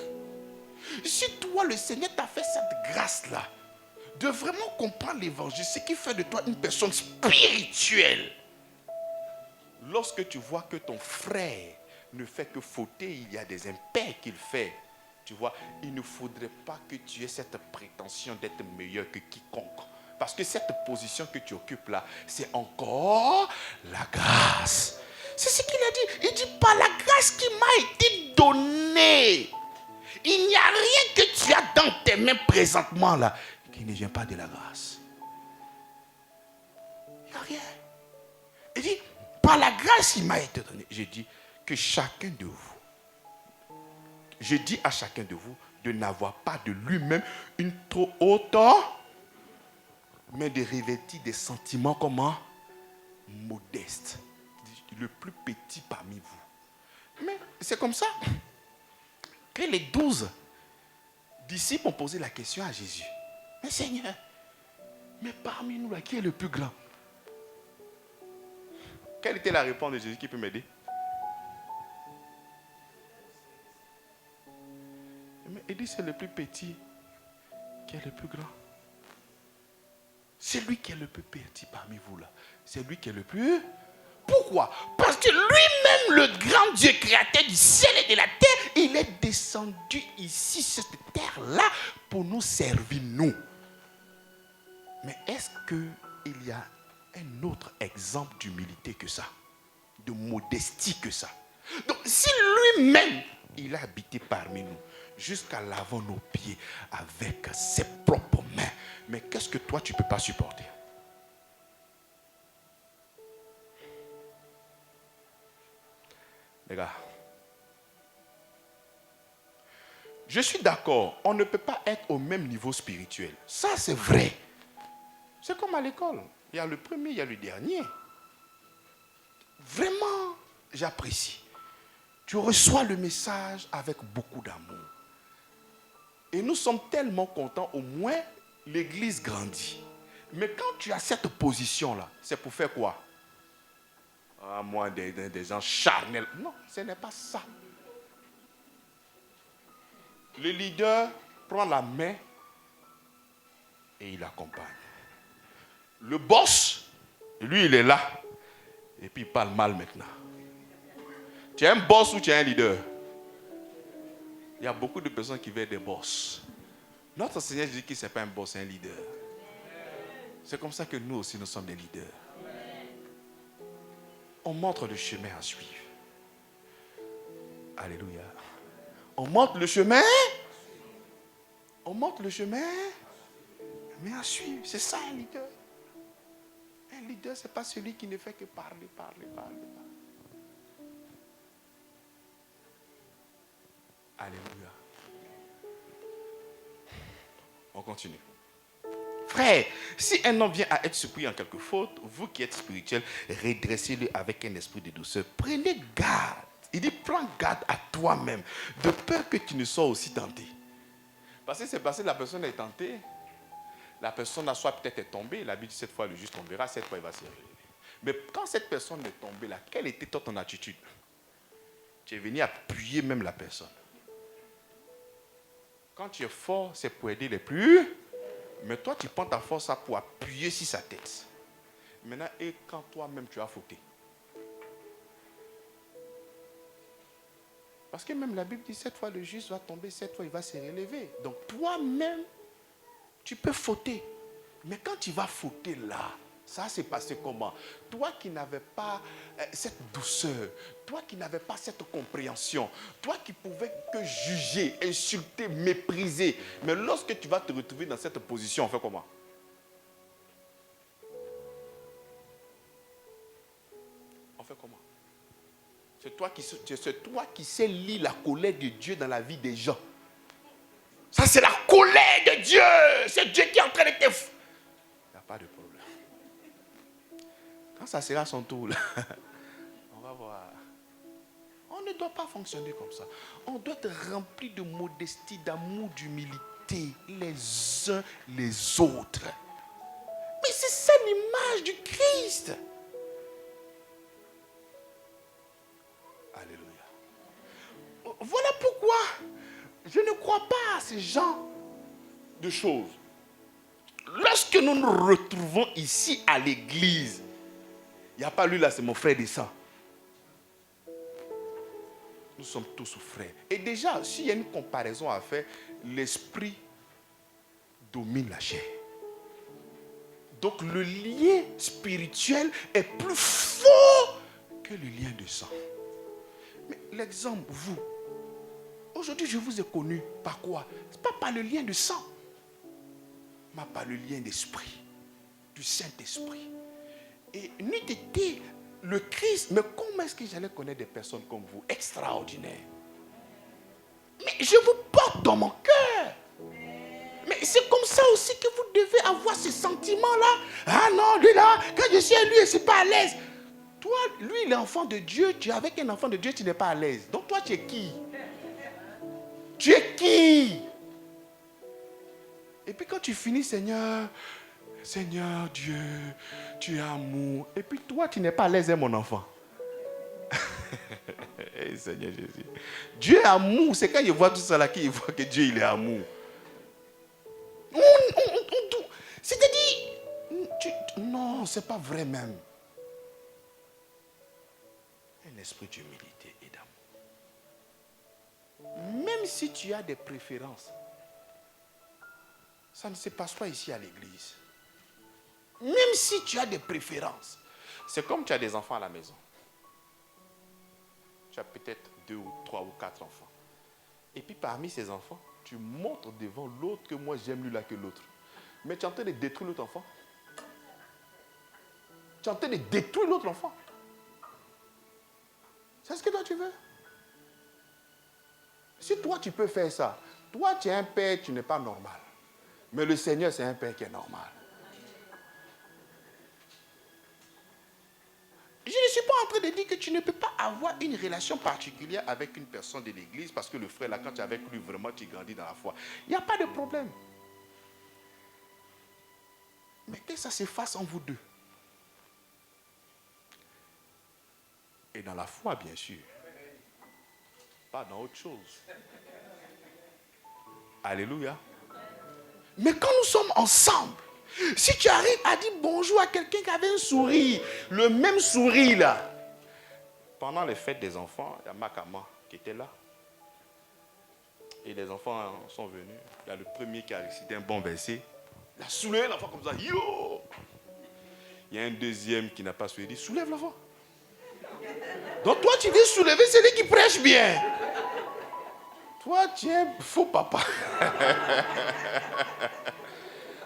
Si toi, le Seigneur t'a fait cette grâce-là, de vraiment comprendre l'évangile, ce qui fait de toi une personne spirituelle. Lorsque tu vois que ton frère ne fait que fauter, il y a des impairs qu'il fait, tu vois, il ne faudrait pas que tu aies cette prétention d'être meilleur que quiconque. Parce que cette position que tu occupes là, c'est encore la grâce. C'est ce qu'il a dit. Il dit, par la grâce qui m'a été donnée, il n'y a rien que tu as dans tes mains présentement là, qui ne vient pas de la grâce. Il n'y a rien. Il dit, par la grâce qui m'a été donnée, je dis que chacun de vous, je dis à chacun de vous de n'avoir pas de lui-même une trop haute, mais de revêtir des sentiments comment? Modestes. Le plus petit parmi vous. Mais c'est comme ça que les 12 disciples ont posé la question à Jésus. Mais Seigneur, mais parmi nous là, qui est le plus grand? Quelle était la réponse de Jésus? Qui peut m'aider? Mais il dit c'est le plus petit qui est le plus grand. C'est lui qui est le plus petit parmi vous là. C'est lui qui est le plus... Pourquoi? Parce que lui-même, le grand Dieu créateur du ciel et de la terre, il est descendu ici, sur cette terre-là, pour nous servir, nous. Mais est-ce qu'il y a un autre exemple d'humilité que ça? De modestie que ça? Donc, si lui-même, il a habité parmi nous, jusqu'à lavant nos pieds avec ses propres mains, mais qu'est-ce que toi, tu ne peux pas supporter? Les gars, je suis d'accord, on ne peut pas être au même niveau spirituel. Ça, c'est vrai. C'est comme à l'école. Il y a le premier, il y a le dernier. Vraiment, j'apprécie. Tu reçois le message avec beaucoup d'amour. Et nous sommes tellement contents, au moins, l'église grandit. Mais quand tu as cette position-là, c'est pour faire quoi? Ah, moi, des gens charnels. Non, ce n'est pas ça. Le leader prend la main et il accompagne. Le boss, lui, il est là. Et puis il parle mal maintenant. Tu es un boss ou tu es un leader? Il y a beaucoup de personnes qui veulent des boss. Notre Seigneur dit qu'il n'est pas un boss, c'est un leader. C'est comme ça que nous aussi, nous sommes des leaders. On montre le chemin à suivre. Alléluia. On montre le chemin. On montre le chemin. Mais à suivre. C'est ça un leader. Un leader, ce n'est pas celui qui ne fait que parler. Alléluia. On continue. Frère, si un homme vient à être surpris en quelque faute, vous qui êtes spirituel, redressez-le avec un esprit de douceur. Prenez garde. Il dit, prends garde à toi-même, de peur que tu ne sois aussi tenté. Parce que c'est parce que la personne est tentée. La personne a soit peut-être tombée. La Bible dit, cette fois, le juste tombera, cette fois, il va se relever. Mais quand cette personne est tombée là, quelle était toi ton attitude? Tu es venu appuyer même la personne. Quand tu es fort, c'est pour aider les plus. Mais toi, tu prends ta force pour appuyer sur sa tête. Maintenant, et quand toi-même tu as fauté? Parce que même la Bible dit 7 fois le juste va tomber, 7 fois il va se relever. Donc toi-même, tu peux fauter. Mais quand tu vas fauter là, ça s'est passé comment? Toi qui n'avais pas cette douceur, toi qui n'avais pas cette compréhension, toi qui pouvais que juger, insulter, mépriser. Mais lorsque tu vas te retrouver dans cette position, on fait comment? On fait comment? C'est toi qui sais lire la colère de Dieu dans la vie des gens. Ça, c'est la colère de Dieu. C'est Dieu qui est en train de te... Il n'y a pas de problème. Quand ça sera son tour, là, on va voir. On ne doit pas fonctionner comme ça. On doit être rempli de modestie, d'amour, d'humilité, les uns les autres. Mais c'est ça l'image du Christ. Alléluia. Voilà pourquoi je ne crois pas à ces genres de choses. Lorsque nous nous retrouvons ici à l'église, il n'y a pas lui là, c'est mon frère de sang. Nous sommes tous frères. Et déjà, s'il y a une comparaison à faire, l'esprit domine la chair. Donc le lien spirituel est plus fort que le lien de sang. Mais l'exemple, vous, aujourd'hui je vous ai connu par quoi? Ce n'est pas par le lien de sang, mais par le lien d'esprit, du Saint-Esprit. Et n'eût été le Christ, mais comment est-ce que j'allais connaître des personnes comme vous? Extraordinaires. Mais je vous porte dans mon cœur. Mais c'est comme ça aussi que vous devez avoir ce sentiment-là. Ah non, lui là, quand je suis à lui, je ne suis pas à l'aise. Toi, lui, il est enfant de Dieu. Tu es avec un enfant de Dieu, tu n'es pas à l'aise. Donc toi, tu es qui? Tu es qui? Et puis quand tu finis, Seigneur, Seigneur Dieu, tu es amour. Et puis toi, tu n'es pas à l'aise, hein, mon enfant. Hey, Seigneur Jésus. Dieu est amour. C'est quand il voit tout ça là qu'il voit que Dieu, il est amour. C'est-à-dire, non, c'est pas vrai même. Un esprit d'humilité et d'amour. Même si tu as des préférences, ça ne se passe pas ici à l'église. Même si tu as des préférences, c'est comme tu as des enfants à la maison. Tu as peut-être 2 ou 3 ou 4 enfants. Et puis parmi ces enfants, tu montres devant l'autre que moi j'aime lui là que l'autre. Mais tu es en train de détruire l'autre enfant. Tu es en train de détruire l'autre enfant. C'est ce que toi tu veux. Si toi tu peux faire ça, toi tu es un père, tu n'es pas normal. Mais le Seigneur c'est un père qui est normal. Je ne suis pas en train de dire que tu ne peux pas avoir une relation particulière avec une personne de l'église parce que le frère là, quand tu es avec lui, vraiment tu grandis dans la foi. Il n'y a pas de problème. Mais que ça se fasse en vous deux. Et dans la foi, bien sûr. Pas dans autre chose. Alléluia. Mais quand nous sommes ensemble, si tu arrives à dire bonjour à quelqu'un qui avait un sourire, le même sourire là. Pendant les fêtes des enfants, il y a Makama qui était là. Et les enfants sont venus. Il y a le premier qui a récité un bon verset. Il a soulevé l'enfant comme ça. Yo! Il y a un deuxième qui n'a pas soulevé. Il dit, soulève l'enfant. Donc toi, tu viens soulever celui qui prêche bien. Toi, tu es un faux papa.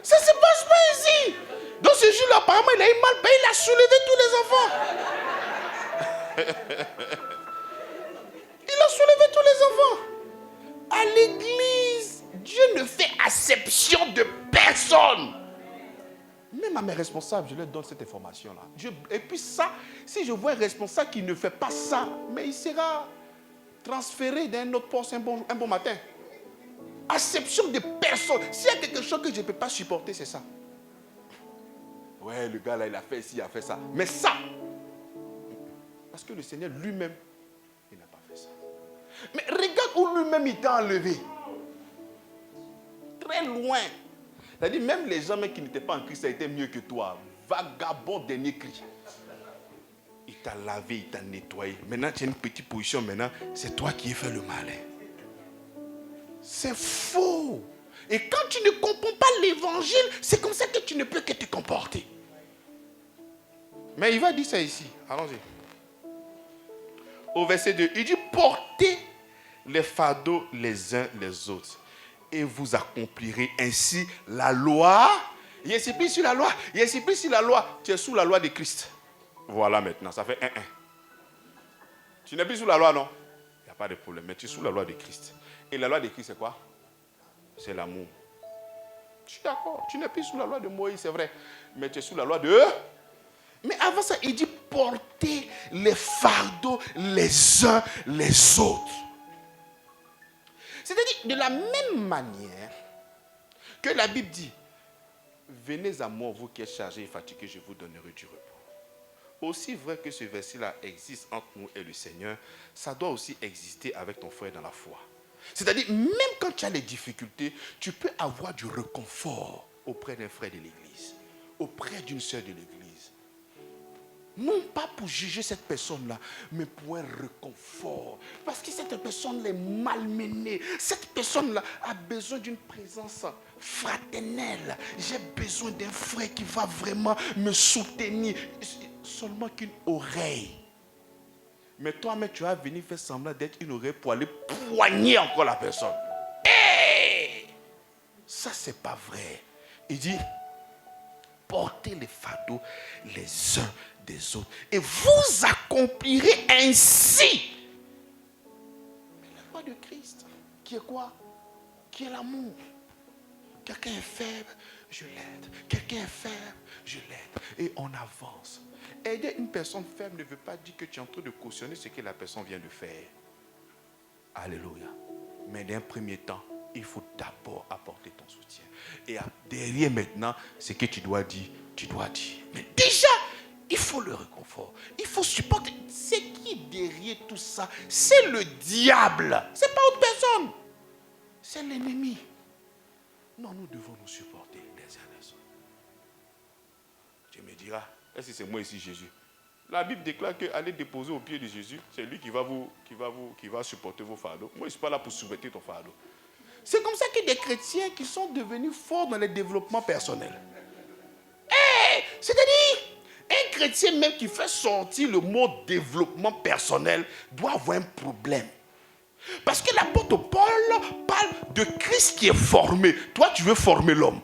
Ça ne se passe pas ici. Dans ce jour-là, apparemment, il a eu mal. Ben, il a soulevé tous les enfants. Il a soulevé tous les enfants. À l'église, Dieu ne fait acception de personne. Même à mes responsables, je leur donne cette information-là. Et puis ça, si je vois un responsable qui ne fait pas ça, mais il sera transféré d'un autre poste un bon matin. Acception de personne. S'il y a quelque chose que je ne peux pas supporter, c'est ça. Ouais, le gars là, il a fait ci, il a fait ça. Mais ça, parce que le Seigneur lui-même, il n'a pas fait ça. Mais regarde où lui-même il t'a enlevé. Très loin. C'est-à-dire, même les gens qui n'étaient pas en Christ, ça a été mieux que toi. Vagabond dernier cri. Il t'a lavé, il t'a nettoyé. Maintenant, tu as une petite position. Maintenant, c'est toi qui as fait le malin. C'est faux. Et quand tu ne comprends pas l'évangile, c'est comme ça que tu ne peux que te comporter. Mais il va dire ça ici. Allons-y. Au verset 2, il dit portez les fardeaux les uns les autres et vous accomplirez ainsi la loi. Il est plus sur la loi. Il est plus sur la loi. Tu es sous la loi de Christ. Voilà maintenant, ça fait 1-1. Tu n'es plus sous la loi, non? Il n'y a pas de problème, mais tu es sous la loi de Christ. Et la loi de Christ, c'est quoi? C'est l'amour. Je suis d'accord, tu n'es plus sous la loi de Moïse, c'est vrai. Mais tu es sous la loi de... Mais avant ça, il dit portez les fardeaux les uns les autres. C'est-à-dire, de la même manière que la Bible dit, venez à moi, vous qui êtes chargés et fatigués, je vous donnerai du repos. Aussi vrai que ce verset-là existe entre nous et le Seigneur, ça doit aussi exister avec ton frère dans la foi. C'est-à-dire, même quand tu as les difficultés, tu peux avoir du réconfort auprès d'un frère de l'église, auprès d'une sœur de l'église. Non pas pour juger cette personne-là, mais pour un réconfort. Parce que cette personne est malmenée. Cette personne-là a besoin d'une présence fraternelle. J'ai besoin d'un frère qui va vraiment me soutenir. Seulement qu'une oreille. Mais toi-même, tu vas venir faire semblant d'être une oreille pour aller poigner encore la personne. Hey! Ça, c'est pas vrai. Il dit, portez les fardeaux les uns des autres et vous accomplirez ainsi la loi de Christ, qui est quoi? Qui est l'amour. Quelqu'un est faible, je l'aide. Quelqu'un est faible, je l'aide. Et on avance. Aider une personne faible ne veut pas dire que tu es en train de cautionner ce que la personne vient de faire. Alléluia. Mais d'un premier temps, il faut d'abord apporter ton soutien. Et derrière maintenant, ce que tu dois dire, tu dois dire. Mais déjà, il faut le réconfort. Il faut supporter. Ce qui est derrière tout ça, c'est le diable. Ce n'est pas autre personne. C'est l'ennemi. Non, nous devons nous supporter les uns les autres. Tu me diras, est-ce que c'est moi ici Jésus? La Bible déclare qu'aller déposer au pied de Jésus, c'est lui qui va supporter vos fardeaux. Moi, je ne suis pas là pour supporter ton fardeau. C'est comme ça que des chrétiens qui sont devenus forts dans le développement personnel. C'est-à-dire, un chrétien même qui fait sortir le mot développement personnel doit avoir un problème. Parce que l'apôtre Paul parle de Christ qui est formé. Toi, tu veux former l'homme.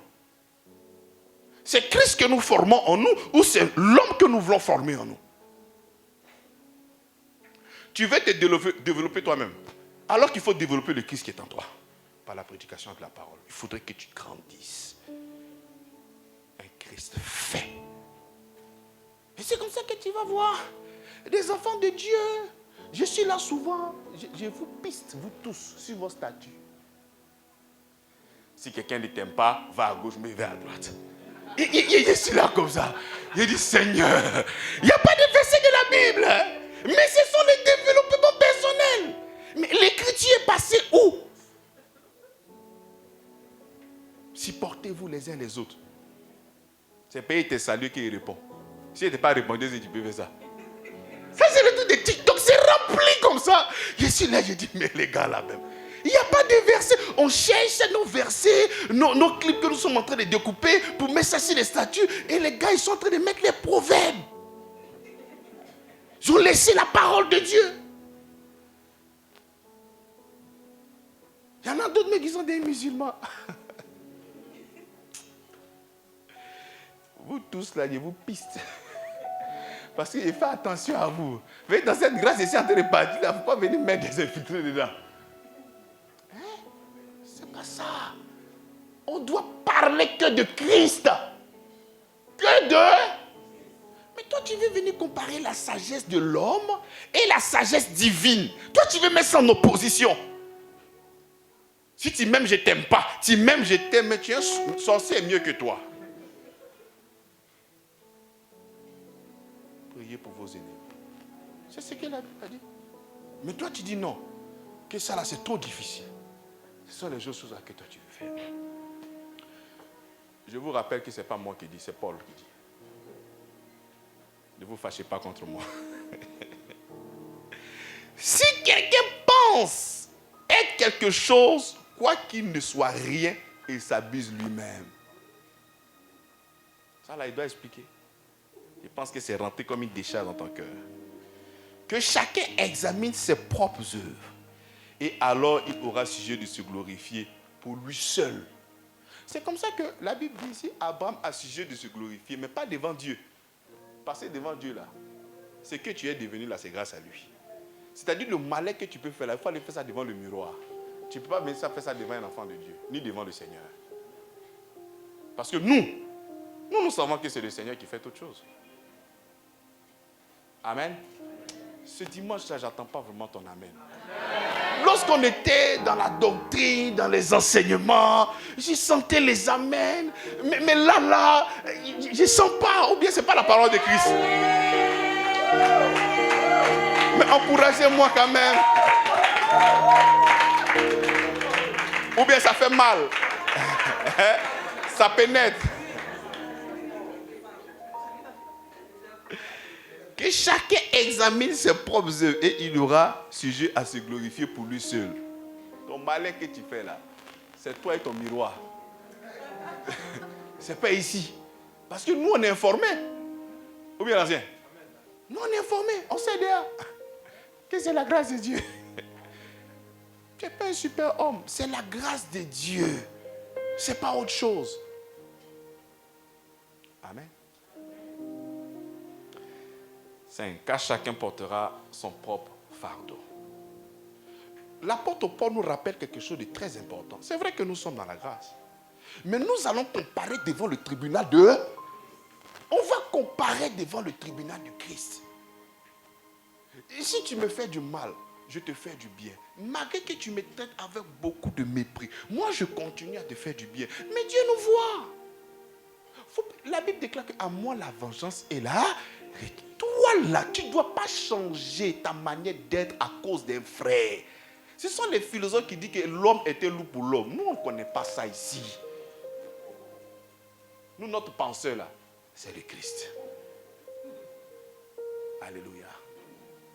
C'est Christ que nous formons en nous ou c'est l'homme que nous voulons former en nous? Tu veux te développer toi-même. Alors qu'il faut développer le Christ qui est en toi. Par la prédication de la parole. Il faudrait que tu grandisses. Un Christ fait. Et c'est comme ça que tu vas voir des enfants de Dieu. Je suis là souvent. Je vous piste, vous tous, sur vos statuts. Si quelqu'un ne t'aime pas, va à gauche, mais va à droite. Je suis là comme ça. Je dis, Seigneur, il n'y a pas de verset de la Bible. Mais ce sont les développements personnels. Mais l'écriture est passée où? Supportez-vous les uns les autres. C'est pas il te salue qui répond. Si il n'était pas répondu, tu peux faire ça. Ça, c'est le truc de TikTok. C'est rempli comme ça. Je suis là, je dis, mais les gars là même. Il n'y a pas de versets. On cherche nos versets, nos clips que nous sommes en train de découper pour mettre ça sur les statues. Et les gars, ils sont en train de mettre les proverbes. Ils ont laissé la parole de Dieu. Il y en a d'autres, mais qui sont des musulmans. Vous tous là, je vous piste. Parce que faites attention à vous. Vous voyez, dans cette grâce ici en train de partir, il ne faut pas venir mettre des infiltrés dedans. C'est pas ça. On doit parler que de Christ. Que de... Mais toi, tu veux venir comparer la sagesse de l'homme et la sagesse divine. Toi, tu veux mettre ça en opposition. Si tu m'aimes, je ne t'aime pas. Tu m'aimes, je t'aime, mais tu es un sorcier mieux que toi. Priez pour vos ennemis. C'est ce que la Bible a dit. Mais toi, tu dis non. Que ça là, c'est trop difficile. Ce sont les choses que toi, tu veux faire. Je vous rappelle que ce n'est pas moi qui dis, c'est Paul qui dit. Ne vous fâchez pas contre moi. Si quelqu'un pense être quelque chose, quoi qu'il ne soit rien, il s'abuse lui-même. Ça là, il doit expliquer. Il pense que c'est rentré comme une décharge dans ton cœur. Que chacun examine ses propres œuvres. Et alors, il aura sujet de se glorifier pour lui seul. C'est comme ça que la Bible dit ici, Abraham a sujet de se glorifier, mais pas devant Dieu. Passer devant Dieu là, ce que tu es devenu là, c'est grâce à lui. C'est-à-dire le malin que tu peux faire là, il faut aller faire ça devant le miroir. Tu ne peux pas même faire ça devant un enfant de Dieu, ni devant le Seigneur. Parce que nous savons que c'est le Seigneur qui fait toute chose. Amen. Ce dimanche là, j'attends pas vraiment ton amen. Lorsqu'on était dans la doctrine, dans les enseignements, je sentais les amens. Mais là, je ne sens pas, ou bien ce n'est pas la parole de Christ. Mais encouragez-moi quand même. Ou bien ça fait mal. Ça pénètre. Que chacun examine ses propres œuvres et il aura sujet à se glorifier pour lui seul. Ton malin que tu fais là, c'est toi et ton miroir. C'est pas ici. Parce que nous, on est informés. Ou bien l'ancien? Nous, on est informés. On sait déjà que c'est la grâce de Dieu. Tu n'es pas un super homme. C'est la grâce de Dieu. C'est pas autre chose. Amen. 5. Car chacun portera son propre fardeau. L'apôtre Paul nous rappelle quelque chose de très important. C'est vrai que nous sommes dans la grâce. Mais nous allons comparer devant le tribunal de... On va comparer devant le tribunal du Christ. Et si tu me fais du mal, je te fais du bien. Malgré que tu me traites avec beaucoup de mépris, moi je continue à te faire du bien. Mais Dieu nous voit. La Bible déclare qu'à moi la vengeance est là. Et toi là, tu ne dois pas changer ta manière d'être à cause d'un frère. Ce sont les philosophes qui disent que l'homme était loup pour l'homme. Nous, on ne connaît pas ça ici. Nous, notre penseur là, c'est le Christ. Alléluia.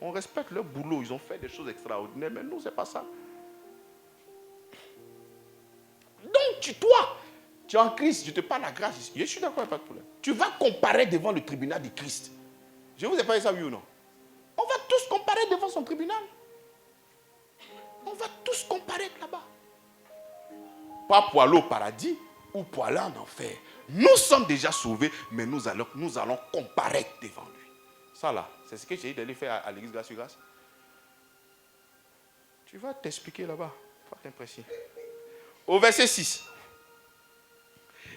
On respecte leur boulot, ils ont fait des choses extraordinaires, mais nous, ce n'est pas ça. Donc, toi, tu es en Christ, je te parle la grâce ici. Je suis d'accord, pas de problème. Tu vas comparer devant le tribunal du Christ. Je vous ai pas dit ça, oui ou non? On va tous comparer devant son tribunal. On va tous comparer là-bas. Pas pour aller au paradis ou pour aller en enfer. Nous sommes déjà sauvés, mais nous allons comparaître devant lui. Ça là, c'est ce que j'ai dit d'aller faire à l'église Grâce sur Grâce. Tu vas t'expliquer là-bas. Pas t'impressionner. Au verset 6,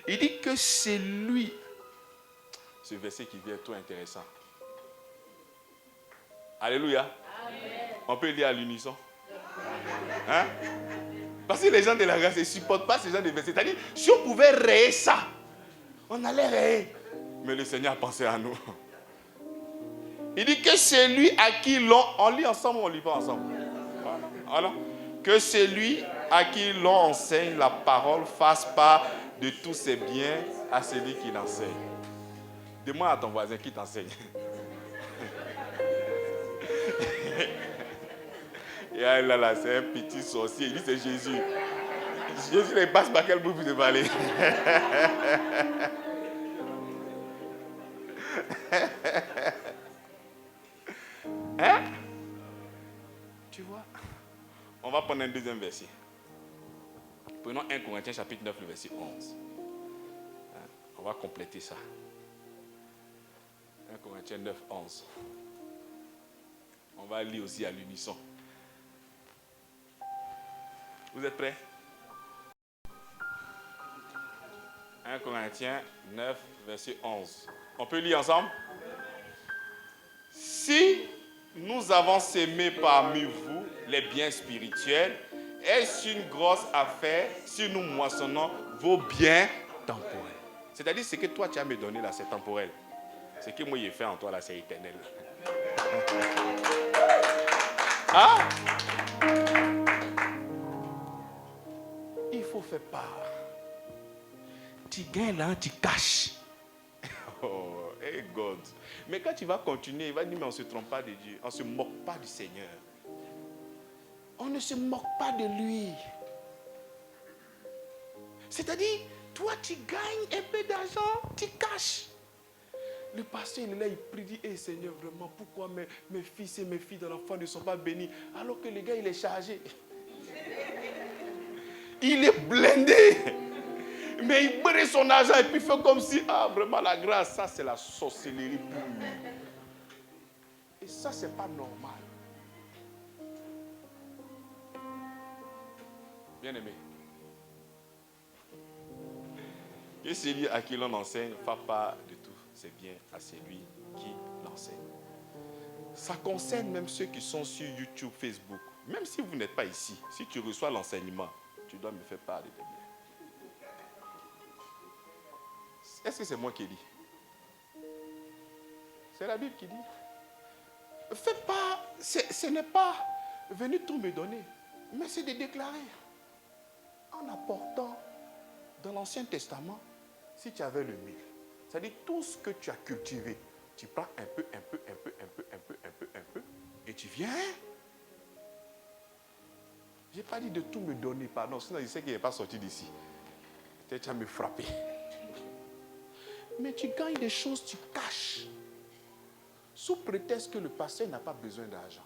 il dit que c'est lui. Ce verset qui vient tout intéressant. Alléluia. Amen. On peut lire à l'unisson. Hein? Parce que les gens de la grâce ne supportent pas ce genre de versets. C'est-à-dire, si on pouvait rayer ça, on allait rayer. Mais le Seigneur a pensé à nous. Il dit que c'est lui à qui l'on... On lit ensemble ou on ne lit pas ensemble? Voilà. Que c'est lui à qui l'on enseigne la parole fasse part de tous ses biens à celui qui l'enseigne. Demande à ton voisin qui t'enseigne. Et là, c'est un petit sorcier. Il dit c'est Jésus. Jésus ne passe pas quel bout vous devez aller. Hein? Tu vois? On va prendre un deuxième verset. Prenons 1 Corinthiens chapitre 9, le verset 11. On va compléter ça. 1 Corinthiens 9, 11. On va lire aussi à l'unisson. Vous êtes prêts? 1 Corinthiens 9, verset 11. On peut lire ensemble? Si nous avons sémé parmi vous les biens spirituels, est-ce une grosse affaire si nous moissonnons vos biens temporels? C'est-à-dire, ce que toi tu as me donné là, c'est temporel. Ce que moi j'ai fait en toi là, c'est éternel. Hein? Il faut faire part. Tu gagnes là, tu caches. Oh, Hey God. Mais quand tu vas continuer, il va dire, mais on ne se trompe pas de Dieu. On ne se moque pas du Seigneur. On ne se moque pas de lui. C'est-à-dire, toi, tu gagnes un peu d'argent, tu caches. Le pasteur, il est là, il prie, dit, hey, Seigneur, vraiment, pourquoi mes fils et mes filles de l'enfant ne sont pas bénis, alors que le gars, il est chargé. Il est blindé. Mais il brûle son argent et puis il fait comme si, ah, vraiment, la grâce, ça, c'est la sorcellerie pure. Et ça, c'est pas normal. Bien aimé. Que celui à qui l'on enseigne ne fait pas de tout. C'est bien à celui qui l'enseigne. Ça concerne même ceux qui sont sur YouTube, Facebook. Même si vous n'êtes pas ici, si tu reçois l'enseignement, tu dois me faire part de tes biens. Est-ce que c'est moi qui dis? C'est la Bible qui dit. Fais pas, ce n'est pas venu tout me donner, mais c'est de déclarer. En apportant dans l'Ancien Testament, si tu avais le mil, c'est-à-dire tout ce que tu as cultivé, tu prends un peu, et tu viens. Je n'ai pas dit de tout me donner, pardon, sinon je sais qu'il n'est pas sorti d'ici. Peut-être tu vas me frapper. Mais tu gagnes des choses, tu caches. Sous prétexte que le pasteur n'a pas besoin d'argent.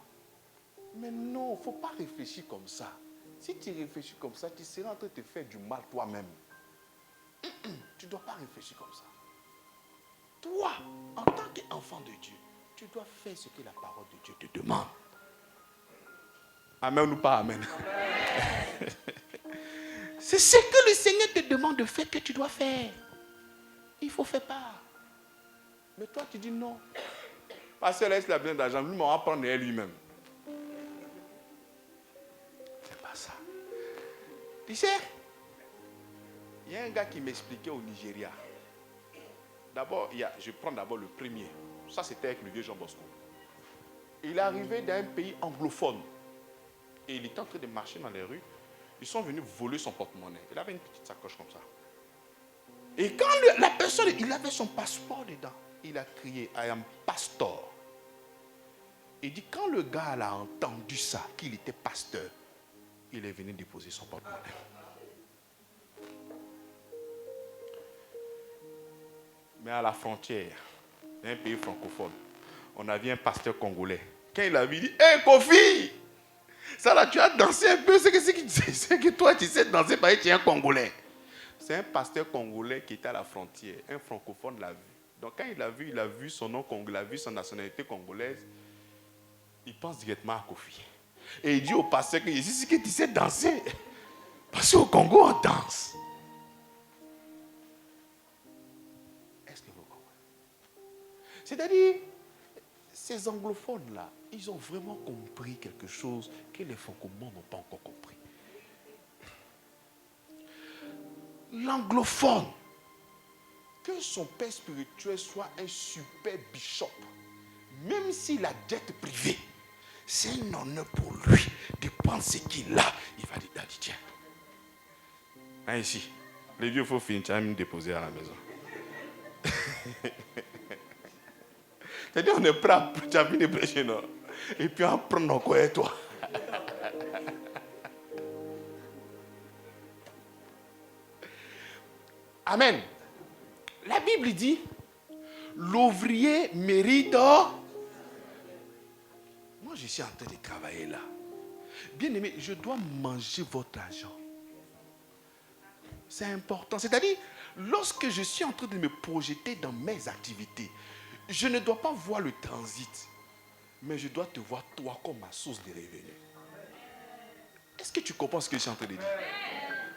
Mais non, il ne faut pas réfléchir comme ça. Si tu réfléchis comme ça, tu seras en train de te faire du mal toi-même. Tu ne dois pas réfléchir comme ça. Toi, en tant qu'enfant de Dieu, tu dois faire ce que la parole de Dieu te demande. Amen ou pas amen? C'est ce que le Seigneur te demande de faire que tu dois faire. Il faut faire part. Mais toi, tu dis non. Parce que là, il a besoin d'argent, lui, on va prendre lui-même. C'est pas ça. Tu sais, il y a un gars qui m'expliquait au Nigeria. D'abord, je prends d'abord le premier. Ça, c'était avec le vieux Jean Bosco. Il est arrivé d'un pays anglophone. Et il était en train de marcher dans les rues. Ils sont venus voler son porte-monnaie. Il avait une petite sacoche comme ça. Et quand la personne, il avait son passeport dedans, il a crié, I am pastor. Il dit, quand le gars a entendu ça, qu'il était pasteur, il est venu déposer son porte-monnaie. Mais à la frontière, d'un pays francophone, on avait un pasteur congolais. Quand il a vu, il dit, hé Kofi, ça là, tu as dansé un peu, c'est que toi tu sais danser parce que tu es un Congolais. C'est un pasteur congolais qui était à la frontière, un francophone l'a vu. Donc quand il a vu son nom congolais, il a vu son nationalité congolaise, il pense directement à Kofi. Et il dit au pasteur que c'est que tu sais danser. Parce qu'au Congo, on danse. Est-ce que vous comprenez? C'est-à-dire, ces anglophones-là, ils ont vraiment compris quelque chose que les francophones n'ont pas encore compris. L'anglophone, que son père spirituel soit un super bishop, même s'il a dette privée, c'est un honneur pour lui de prendre ce qu'il a. Il va dire, tiens. Hein, ici, les vieux, il faut finir, tu vas me déposer à la maison. C'est-à-dire, on est prêt à tu as fini de prêcher, non? Et puis on prend encore et toi. Amen. La Bible dit, l'ouvrier mérite. Moi, je suis en train de travailler là. Bien aimé, je dois manger votre argent. C'est important. C'est-à-dire, lorsque je suis en train de me projeter dans mes activités, je ne dois pas voir le transit, mais je dois te voir toi comme ma source de revenus. Est-ce que tu comprends ce que je suis en train de dire?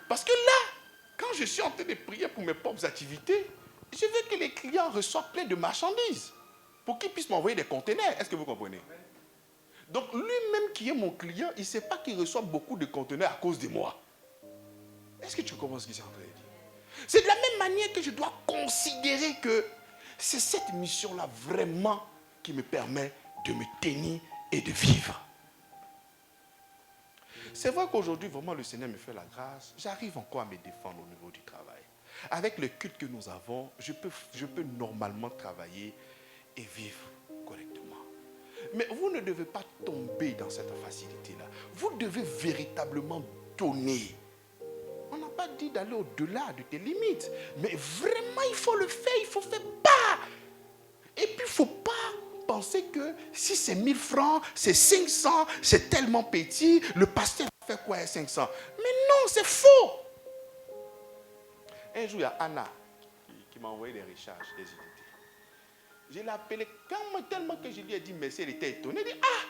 Parce que là, quand je suis en train de prier pour mes propres activités, je veux que les clients reçoivent plein de marchandises pour qu'ils puissent m'envoyer des conteneurs. Est-ce que vous comprenez? Donc lui-même qui est mon client, il ne sait pas qu'il reçoit beaucoup de conteneurs à cause de moi. Est-ce que tu comprends ce que je suis en train de dire? C'est de la même manière que je dois considérer que c'est cette mission-là vraiment qui me permet de me tenir et de vivre. C'est vrai qu'aujourd'hui, vraiment, le Seigneur me fait la grâce. J'arrive encore à me défendre au niveau du travail. avec le culte que nous avons, je peux normalement travailler et vivre correctement. Mais vous ne devez pas tomber dans cette facilité-là. Vous devez véritablement donner. On n'a pas dit d'aller au-delà de tes limites. Mais vraiment, il faut le faire. Il faut faire pas. Et puis, il ne faut pas penser que si c'est 1000 francs, c'est 500, c'est tellement petit, le pasteur va faire quoi avec 500? Mais non, c'est faux. Un jour, il y a Anna qui m'a envoyé des recharges, des unités. Je l'ai appelée tellement que je lui ai dit merci, elle était étonnée. Elle dit, ah,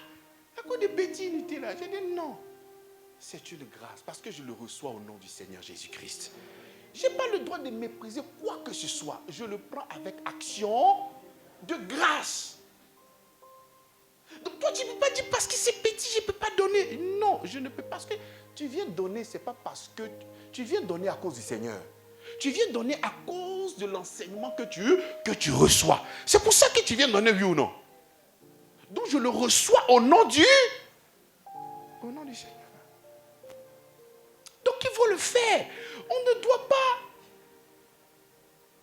il y a quoi de petites unités là? J'ai dit non. C'est une grâce parce que je le reçois au nom du Seigneur Jésus-Christ. Je n'ai pas le droit de mépriser quoi que ce soit. Je le prends avec action de grâce. Donc toi, tu ne peux pas dire parce que c'est petit, je ne peux pas donner. Non, je ne peux pas. Parce que tu viens donner, ce n'est pas parce que tu viens donner à cause du Seigneur. Tu viens donner à cause de l'enseignement que tu reçois. C'est pour ça que tu viens donner, oui ou non? Donc je le reçois au nom du Seigneur. Donc il faut le faire. On ne doit pas.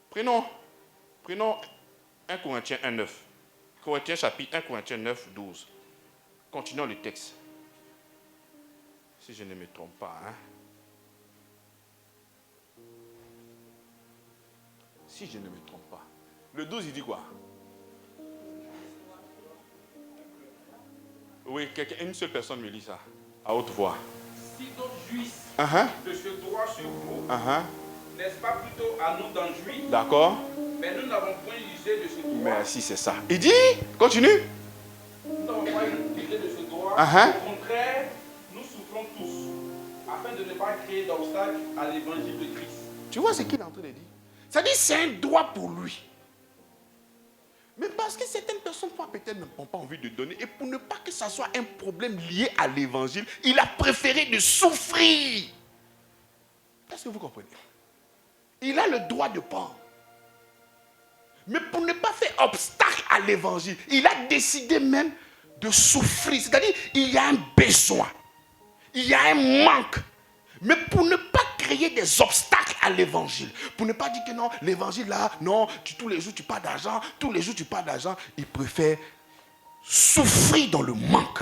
Prenons 1 Corinthiens 1,9. Corinthiens chapitre 1 Corinthiens 9, 12. Continuons le texte. Si je ne me trompe pas. Si je ne me trompe pas. Le 12, il dit quoi? Oui, une seule personne me lit ça. À haute voix. Si d'autres jouissent de ce droit sur vous, n'est-ce pas plutôt à nous d'en jouir? D'accord. Mais nous n'avons point usé de ce droit. Merci, c'est ça. Il dit, continue. Nous n'avons pas usé de ce droit. Au contraire, nous souffrons tous, afin de ne pas créer d'obstacle à l'évangile de Christ. Tu vois ce qu'il est en train de dire? C'est-à-dire c'est un droit pour lui. Mais parce que certaines personnes peut-être n'ont pas envie de donner, et pour ne pas que ça soit un problème lié à l'évangile, il a préféré de souffrir. Est-ce que vous comprenez? Il a le droit de prendre. Mais pour ne pas faire obstacle à l'évangile, il a décidé même de souffrir. C'est-à-dire, il y a un besoin. Il y a un manque. Mais pour ne pas créer des obstacles à l'évangile, pour ne pas dire que non, l'évangile là, non, tous les jours tu parles d'argent, tous les jours tu parles d'argent, il préfère souffrir dans le manque.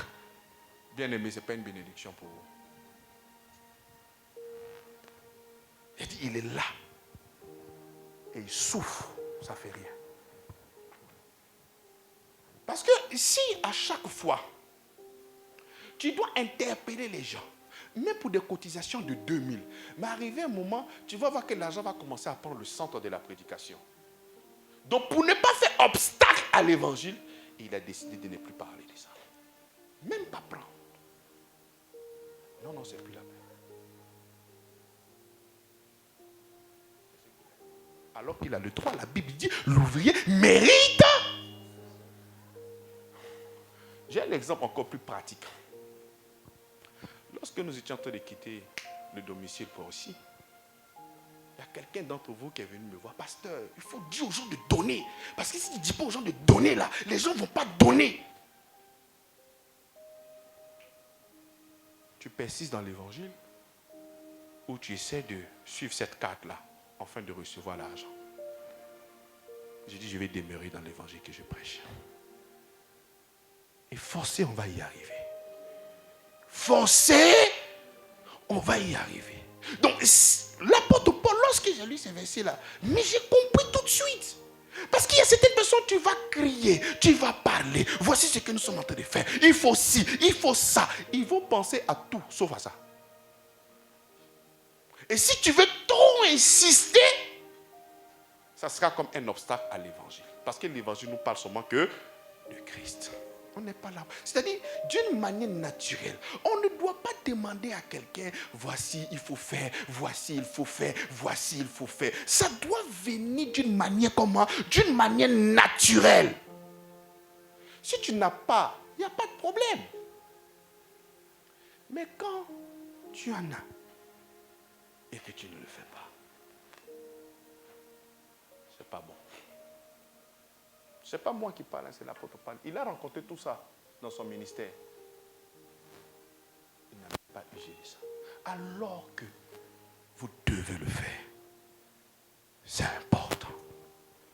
Bien aimé, ce n'est pas une bénédiction pour vous. Il dit, il est là. Et il souffre, ça ne fait rien. Parce que si à chaque fois, tu dois interpeller les gens, même pour des cotisations de 2000, mais arrivé un moment, tu vas voir que l'argent va commencer à prendre le centre de la prédication. Donc pour ne pas faire obstacle à l'évangile, il a décidé de ne plus parler de ça. Même pas prendre. Non, c'est plus la peine. Alors qu'il a le droit, la Bible dit, l'ouvrier mérite. J'ai un exemple encore plus pratique. Lorsque nous étions en train de quitter le domicile pour aussi, il y a quelqu'un d'entre vous qui est venu me voir. Pasteur, il faut dire aux gens de donner. Parce que si tu ne dis pas aux gens de donner là, les gens ne vont pas donner. Tu persistes dans l'évangile ou tu essaies de suivre cette carte-là afin de recevoir l'argent. J'ai dit, je vais demeurer dans l'évangile que je prêche. Et forcé, on va y arriver. Forcé, on va y arriver. Donc, l'apôtre Paul, lorsque j'ai lu ces versets-là, mais j'ai compris tout de suite. Parce qu'il y a certaines personnes, tu vas crier, tu vas parler. Voici ce que nous sommes en train de faire. Il faut ci, il faut ça. Ils vont penser à tout, sauf à ça. Et si tu veux trop insister, ça sera comme un obstacle à l'évangile. Parce que l'évangile nous parle seulement que de Christ. On n'est pas là. C'est-à-dire, d'une manière naturelle, on ne doit pas demander à quelqu'un, voici, il faut faire, voici, il faut faire, voici, il faut faire. Ça doit venir d'une manière comment? D'une manière naturelle. Si tu n'as pas, il n'y a pas de problème. Mais quand tu en as et que tu ne le fais pas, c'est pas bon. Ce n'est pas moi qui parle, c'est l'apôtre Paul. Il a rencontré tout ça dans son ministère. Il n'a pas usé de ça. Alors que vous devez le faire. C'est important.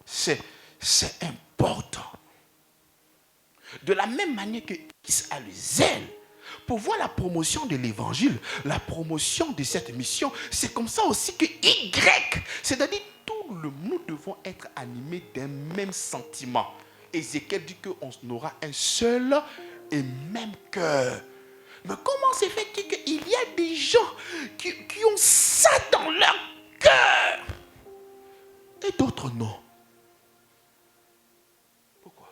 C'est important. De la même manière que X a le zèle pour voir la promotion de l'évangile, la promotion de cette mission, c'est comme ça aussi que Y, c'est-à-dire nous devons être animés d'un même sentiment. Ézéchiel dit qu'on aura un seul et même cœur. Mais comment se fait-il qu'il y a des gens qui ont ça dans leur cœur et d'autres non? Pourquoi?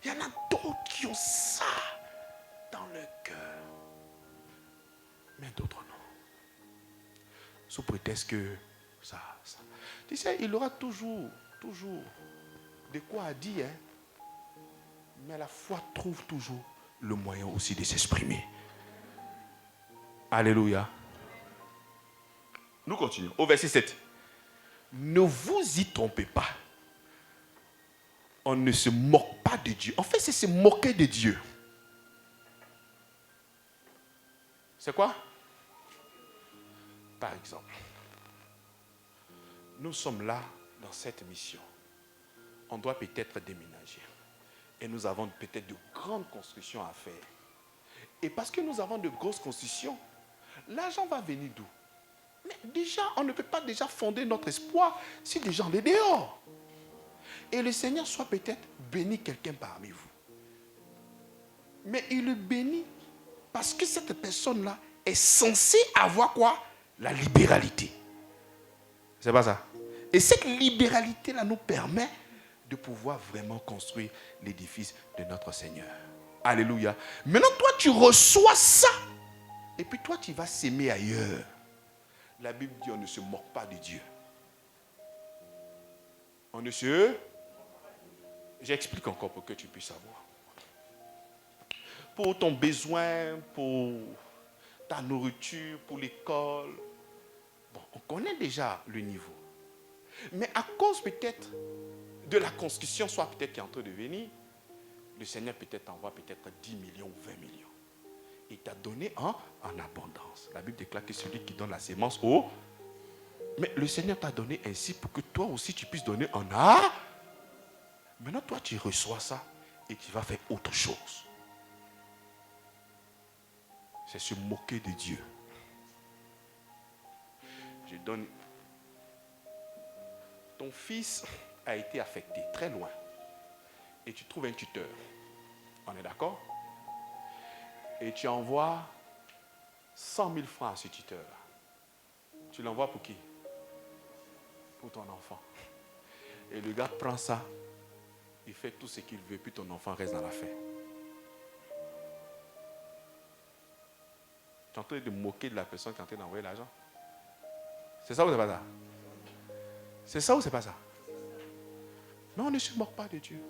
Il y en a d'autres qui ont ça dans leur cœur, mais d'autres non. Sous prétexte que ça. Tu sais, il aura toujours de quoi dire, hein? Mais la foi trouve toujours le moyen aussi de s'exprimer. Alléluia. Nous continuons au verset 7. Ne vous y trompez pas. On ne se moque pas de Dieu. En fait, c'est se moquer de Dieu. C'est quoi? Par exemple, nous sommes là dans cette mission. On doit peut-être déménager. Et nous avons peut-être de grandes constructions à faire. Et parce que nous avons de grosses constructions, l'argent va venir d'où? Mais déjà, on ne peut pas déjà fonder notre espoir si déjà on est dehors. Et le Seigneur soit peut-être béni quelqu'un parmi vous. Mais il le bénit parce que cette personne-là est censée avoir quoi? La libéralité. C'est pas ça? Et cette libéralité-là nous permet de pouvoir vraiment construire l'édifice de notre Seigneur. Alléluia. Maintenant, toi, tu reçois ça. Et puis toi, tu vas s'aimer ailleurs. La Bible dit, on ne se moque pas de Dieu. On ne se... J'explique encore pour que tu puisses savoir. Pour ton besoin, pour ta nourriture, pour l'école. Bon, on connaît déjà le niveau. Mais à cause peut-être de la construction, soit peut-être qui est en train de venir, le Seigneur peut-être t'envoie peut-être 10 millions ou 20 millions. Il t'a donné en abondance. La Bible déclare que celui qui donne la sémence au... Mais le Seigneur t'a donné ainsi pour que toi aussi tu puisses donner en a. Maintenant, toi, tu reçois ça et tu vas faire autre chose. C'est se moquer de Dieu. Je donne... Ton fils a été affecté très loin. Et tu trouves un tuteur. On est d'accord? Et tu envoies 100 000 francs à ce tuteur-là. Tu l'envoies pour qui? Pour ton enfant. Et le gars prend ça, il fait tout ce qu'il veut, puis ton enfant reste dans la faim. Tu es en train de moquer de la personne qui est en train d'envoyer l'argent. C'est ça ou c'est pas ça? C'est ça ou c'est pas ça? Mais on ne se moque pas de Dieu.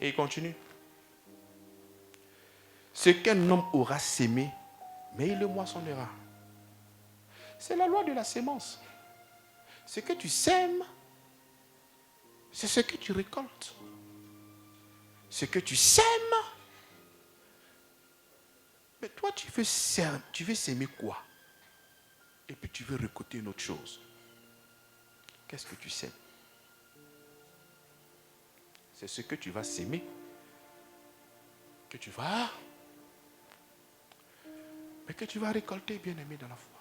Et il continue. Ce qu'un homme aura sémé, mais il le moissonnera. C'est la loi de la sémence. Ce que tu sèmes, c'est ce que tu récoltes. Ce que tu sèmes, mais toi tu veux s'aimer quoi? Et puis tu veux récolter une autre chose. Qu'est-ce que tu sèmes? C'est ce que tu vas s'aimer que tu vas récolter, bien-aimé, dans la foi.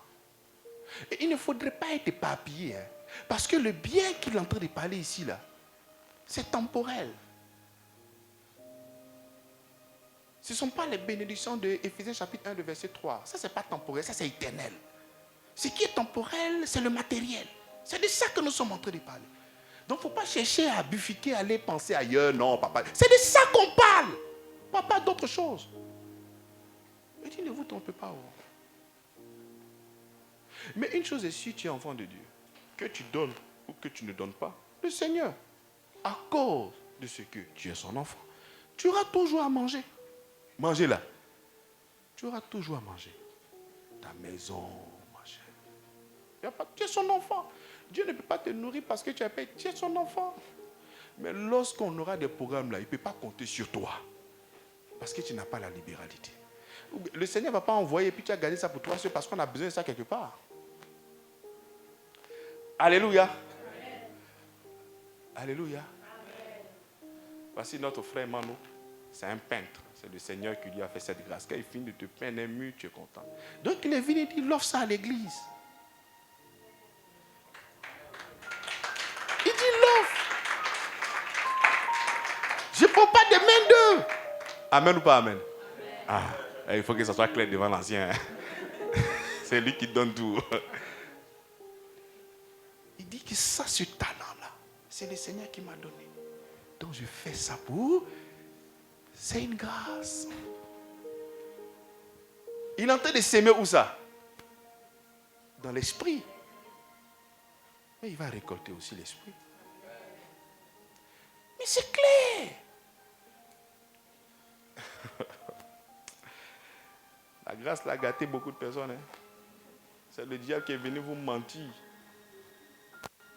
Et il ne faudrait pas être éparpillé, hein, parce que le bien qu'il est en train de parler ici, là, c'est temporel. Ce ne sont pas les bénédictions de Éphésiens chapitre 1, de verset 3. Ça, ce n'est pas temporel, ça, c'est éternel. Ce qui est temporel, c'est le matériel. C'est de ça que nous sommes en train de parler. Donc, il ne faut pas chercher à bifurquer, à aller penser ailleurs. Non, papa. C'est de ça qu'on parle. Pas d'autre chose. Et dit, ne vous trompez pas. Oh. Mais une chose est sûre, tu es enfant de Dieu. Que tu donnes ou que tu ne donnes pas, le Seigneur, à cause de ce que tu es son enfant, tu auras toujours à manger. Manger là. Tu auras toujours à manger. Ta maison, ma chère. Tu es son enfant. Dieu ne peut pas te nourrir parce que tu as payé. Tu es son enfant. Mais lorsqu'on aura des programmes là, il ne peut pas compter sur toi. Parce que tu n'as pas la libéralité. Le Seigneur ne va pas envoyer et puis tu as gardé ça pour toi parce qu'on a besoin de ça quelque part. Alléluia. Alléluia. Voici notre frère Mano. C'est un peintre. C'est le Seigneur qui lui a fait cette grâce. Quand il finit de te peindre un mur, tu es content. Donc il est venu et il offre ça à l'église. Il dit l'offre. Je ne prends pas de main d'eux. Amen ou pas amen? Ah, il faut que ça soit clair devant l'ancien. C'est lui qui donne tout. Il dit que ça, ce talent-là, c'est le Seigneur qui m'a donné. Donc je fais ça pour... C'est une grâce. Il est en train de s'aimer où ça? Dans l'esprit. Mais il va récolter aussi l'esprit. Mais c'est clair. La grâce l'a gâté beaucoup de personnes. Hein. C'est le diable qui est venu vous mentir.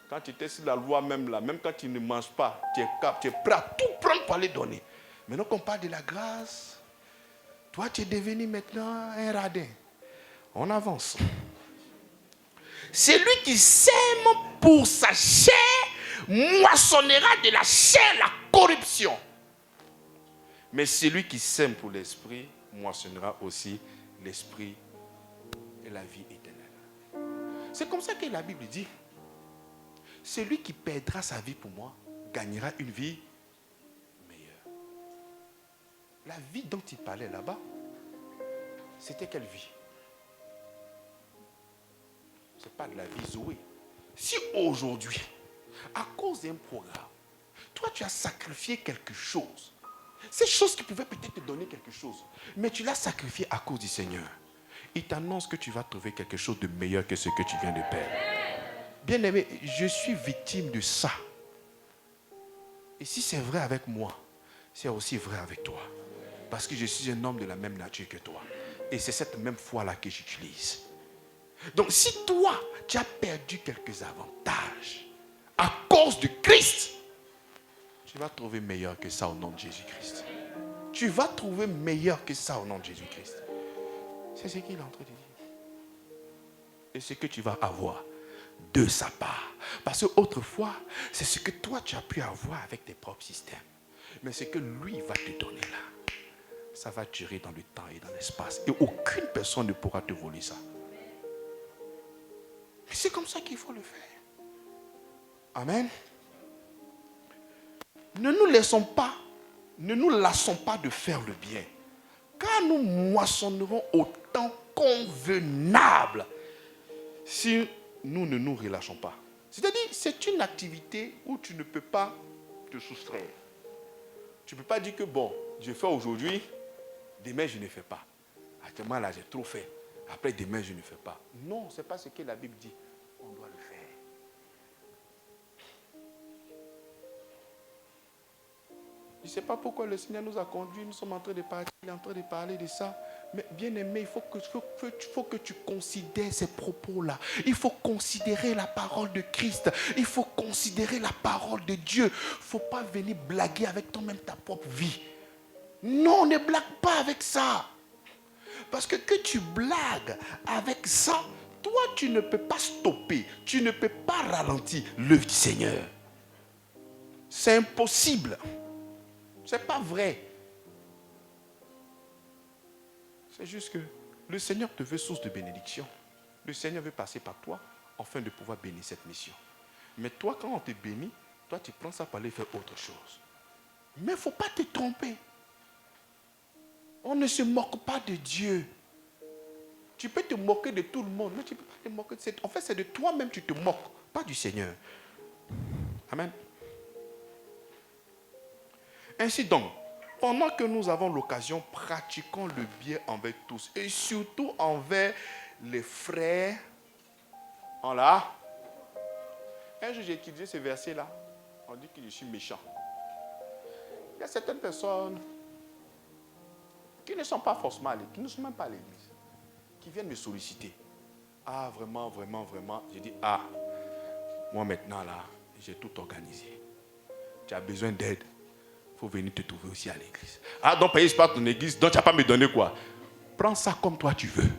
Quand tu étais sur la loi même là, même quand tu ne manges pas, tu es prêt à tout prendre pour aller donner. Maintenant qu'on parle de la grâce, toi tu es devenu maintenant un radin. On avance. Celui qui sème pour sa chair moissonnera de la chair la corruption. Mais celui qui sème pour l'esprit moissonnera aussi l'esprit et la vie éternelle. C'est comme ça que la Bible dit. Celui qui perdra sa vie pour moi gagnera une vie meilleure. La vie dont il parlait là-bas, c'était quelle vie? Ce n'est pas de la vie Zoé. Si aujourd'hui, à cause d'un programme, toi tu as sacrifié quelque chose, cette chose qui pouvait peut-être te donner quelque chose, mais tu l'as sacrifié à cause du Seigneur, il t'annonce que tu vas trouver quelque chose de meilleur que ce que tu viens de perdre. Bien-aimé, je suis victime de ça. Et si c'est vrai avec moi, c'est aussi vrai avec toi. Parce que je suis un homme de la même nature que toi. Et c'est cette même foi-là que j'utilise. Donc si toi, tu as perdu quelques avantages à cause de Christ, tu vas trouver meilleur que ça au nom de Jésus-Christ. Tu vas trouver meilleur que ça au nom de Jésus-Christ. C'est ce qu'il est en train de dire. Et ce que tu vas avoir de sa part. Parce que autrefois, c'est ce que toi tu as pu avoir avec tes propres systèmes. Mais ce que lui va te donner là, ça va durer dans le temps et dans l'espace. Et aucune personne ne pourra te voler ça. C'est comme ça qu'il faut le faire. Amen. Ne nous lassons pas de faire le bien. Car nous moissonnerons au temps convenable si nous ne nous relâchons pas. C'est-à-dire, c'est une activité où tu ne peux pas te soustraire. Tu ne peux pas dire que bon, je fais aujourd'hui, demain je ne fais pas. Actuellement là, j'ai trop fait. Après, demain je ne fais pas. Non, ce n'est pas ce que la Bible dit. On doit le faire. Je ne sais pas pourquoi le Seigneur nous a conduits, nous sommes en train de partir, il est en train de parler de ça. Mais bien aimé, il faut que tu considères ces propos-là. Il faut considérer la parole de Christ. Il faut considérer la parole de Dieu. Il ne faut pas venir blaguer avec toi-même ta propre vie. Non, ne blague pas avec ça. Parce que tu blagues avec ça, toi tu ne peux pas stopper, tu ne peux pas ralentir l'œuvre du Seigneur. C'est impossible. Ce n'est pas vrai. C'est juste que le Seigneur te veut source de bénédiction. Le Seigneur veut passer par toi afin de pouvoir bénir cette mission. Mais toi, quand on te bénit, toi, tu prends ça pour aller faire autre chose. Mais il ne faut pas te tromper. On ne se moque pas de Dieu. Tu peux te moquer de tout le monde, mais tu ne peux pas te moquer de cette... En fait, c'est de toi-même que tu te moques, pas du Seigneur. Amen. Ainsi donc, pendant que nous avons l'occasion, pratiquons le bien envers tous et surtout envers les frères. En là, un jour j'ai étudié ce verset-là. On dit que je suis méchant. Il y a certaines personnes qui ne sont pas forcément à l'église, qui ne sont même pas à l'église, qui viennent me solliciter. Ah, vraiment, vraiment, vraiment. Je dis, ah, moi maintenant là, j'ai tout organisé. Tu as besoin d'aide. Il faut venir te trouver aussi à l'église. Ah, donc payer pas ton église, donc tu n'as pas me donner quoi? Prends ça comme toi tu veux.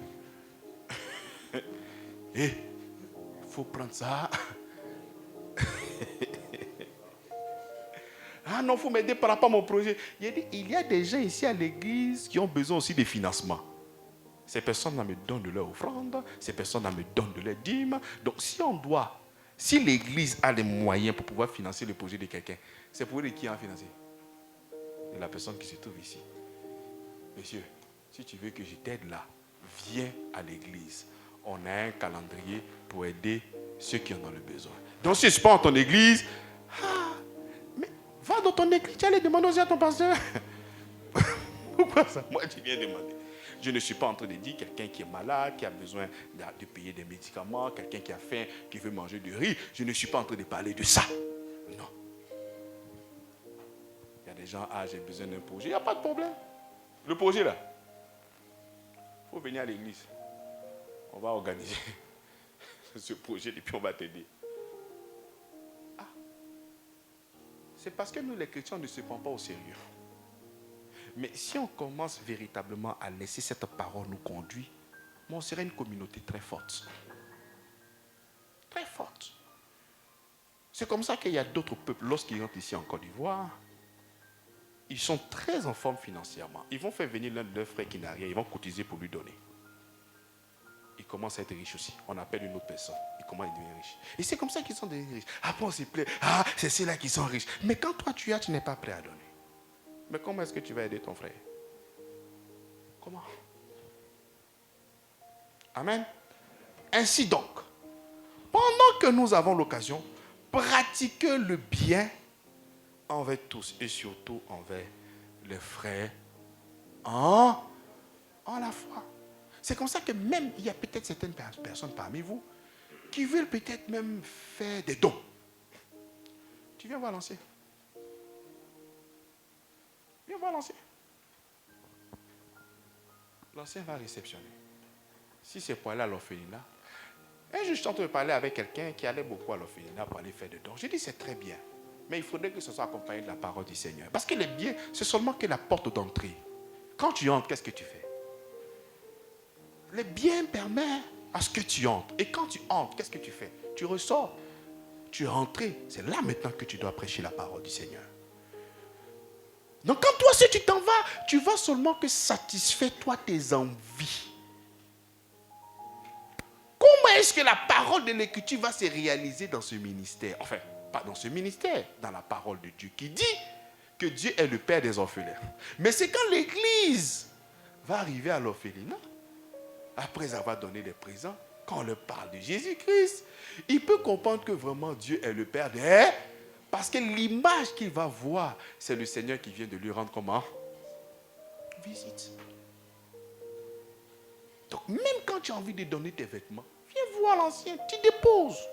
Et il faut prendre ça Ah non, il faut m'aider par rapport à mon projet. Il a dit, il y a des gens ici à l'église qui ont besoin aussi de financement. Ces personnes-là me donnent de leur offrande, ces personnes-là me donnent de leur dîme. Donc si l'église a les moyens pour pouvoir financer le projet de quelqu'un, c'est pour lui qui a financé. Et la personne qui se trouve ici. Monsieur, si tu veux que je t'aide là, viens à l'église. On a un calendrier pour aider ceux qui en ont le besoin. Donc si je suis pas dans ton église, mais va dans ton église, tu allais demander aussi à ton pasteur. Pourquoi ça? Moi, tu viens demander. Je ne suis pas en train de dire quelqu'un qui est malade, qui a besoin de payer des médicaments, quelqu'un qui a faim, qui veut manger du riz. Je ne suis pas en train de parler de ça. Non. Il y a des gens, j'ai besoin d'un projet. Il n'y a pas de problème. Le projet là, il faut venir à l'église. On va organiser ce projet et puis on va t'aider. C'est parce que nous, les chrétiens, ne se prennent pas au sérieux. Mais si on commence véritablement à laisser cette parole nous conduire, on serait une communauté très forte. Très forte. C'est comme ça qu'il y a d'autres peuples, lorsqu'ils rentrent ici en Côte d'Ivoire, ils sont très en forme financièrement. Ils vont faire venir l'un de leurs frères qui n'a rien, ils vont cotiser pour lui donner. Ils commencent à être riches aussi. On appelle une autre personne. Ils commencent à devenir riches. Et c'est comme ça qu'ils sont devenus riches. Après, on se plaît. C'est ceux-là qui sont riches. Mais quand toi tu n'es pas prêt à donner. Mais comment est-ce que tu vas aider ton frère? Comment? Amen. Ainsi donc, pendant que nous avons l'occasion, pratiquez le bien envers tous et surtout envers les frères en la foi. C'est comme ça que même il y a peut-être certaines personnes parmi vous qui veulent peut-être même faire des dons. Tu viens voir l'ancien. Viens voir l'ancien. L'ancien va réceptionner. Si c'est pour aller à l'orphelinat, un jour je suis en train de parler avec quelqu'un qui allait beaucoup à l'orphelinat pour aller faire des dons. J'ai dit c'est très bien, mais il faudrait que ce soit accompagné de la parole du Seigneur. Parce que les biens, c'est seulement que la porte d'entrée. Quand tu entres, qu'est-ce que tu fais? Le bien permet à ce que tu entres. Et quand tu entres, qu'est-ce que tu fais? Tu ressors. Tu es rentré. C'est là maintenant que tu dois prêcher la parole du Seigneur. Donc quand toi, si tu t'en vas, tu vas seulement que satisfaire toi tes envies. Comment est-ce que la parole de l'Écriture va se réaliser dans ce ministère? Enfin, pas dans ce ministère, dans la parole de Dieu qui dit que Dieu est le Père des orphelins. Mais c'est quand l'Église va arriver à l'orphelinat, après avoir donné des présents, quand on leur parle de Jésus-Christ, il peut comprendre que vraiment Dieu est le Père des... Parce que l'image qu'il va voir, c'est le Seigneur qui vient de lui rendre comment? Visite. Donc même quand tu as envie de donner tes vêtements, viens voir l'ancien, tu déposes.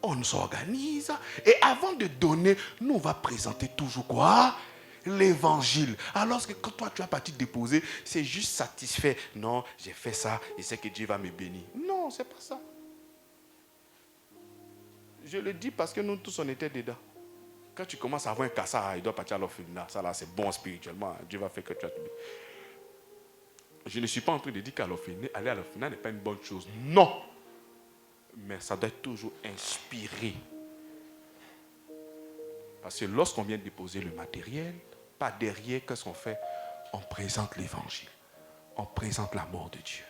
On s'organise et avant de donner, nous on va présenter toujours quoi? L'évangile. Alors que quand toi tu as parti déposer, c'est juste satisfait. Non, j'ai fait ça et c'est que Dieu va me bénir. Non, c'est pas ça. Je le dis parce que nous tous on était dedans. Quand tu commences à avoir un cassard, il doit partir à l'orphelinat. Ça là, c'est bon spirituellement. Dieu va faire que tu as tout. Je ne suis pas en train de dire qu'aller à l'orphelinat n'est pas une bonne chose. Non. Mais ça doit être toujours inspiré. Parce que lorsqu'on vient déposer le matériel, pas derrière, qu'est-ce qu'on fait? On présente l'évangile. On présente l'amour de Dieu.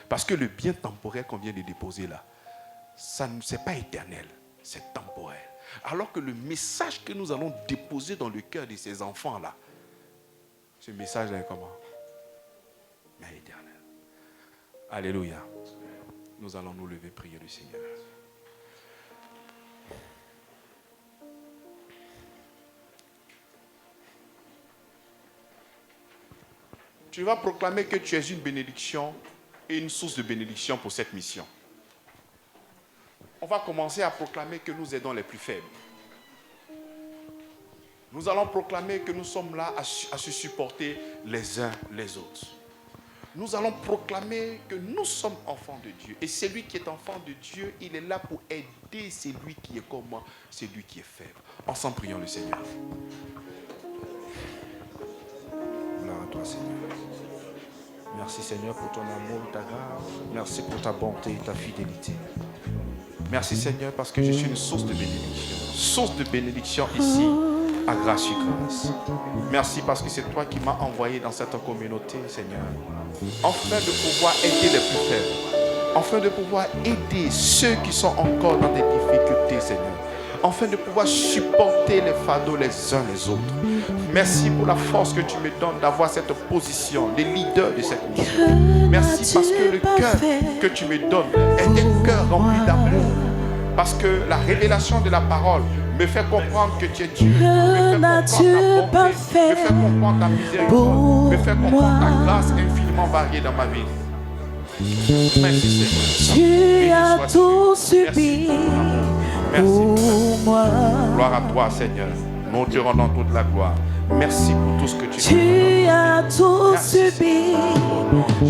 Parce que le bien temporel qu'on vient de déposer là, ça ne c'est pas éternel, c'est temporel. Alors que le message que nous allons déposer dans le cœur de ces enfants-là, ce message est comment? Mais éternel. Alléluia. Nous allons nous lever, prier le Seigneur. Tu vas proclamer que tu es une bénédiction et une source de bénédiction pour cette mission. On va commencer à proclamer que nous aidons les plus faibles. Nous allons proclamer que nous sommes là à se supporter les uns les autres. Nous allons proclamer que nous sommes enfants de Dieu. Et celui qui est enfant de Dieu, il est là pour aider celui qui est comment? Celui qui est faible. Ensemble, prions le Seigneur. Gloire à toi, Seigneur. Merci, Seigneur, pour ton amour, ta grâce. Merci pour ta bonté et ta fidélité. Merci, Seigneur, parce que je suis une source de bénédiction. Source de bénédiction ici, à grâce sur grâce. Merci parce que c'est toi qui m'as envoyé dans cette communauté, Seigneur. Afin de pouvoir aider les plus faibles. Afin de pouvoir aider ceux qui sont encore dans des difficultés, Seigneur. Afin de pouvoir supporter les fardeaux les uns les autres. Merci pour la force que tu me donnes d'avoir cette position, les leaders de cette mission. Merci parce que le cœur que tu me donnes est un cœur rempli d'amour. Parce que la révélation de la parole me fait comprendre que tu es Dieu, me fait comprendre ta bonté, me fait comprendre ta miséricorde, me fait comprendre ta grâce infiniment variée dans ma vie. Merci Seigneur. Tu as tout subi pour moi. Gloire à toi Seigneur. Nous te rendons toute la gloire. Merci pour tout ce que tu fais. Tu as tout subi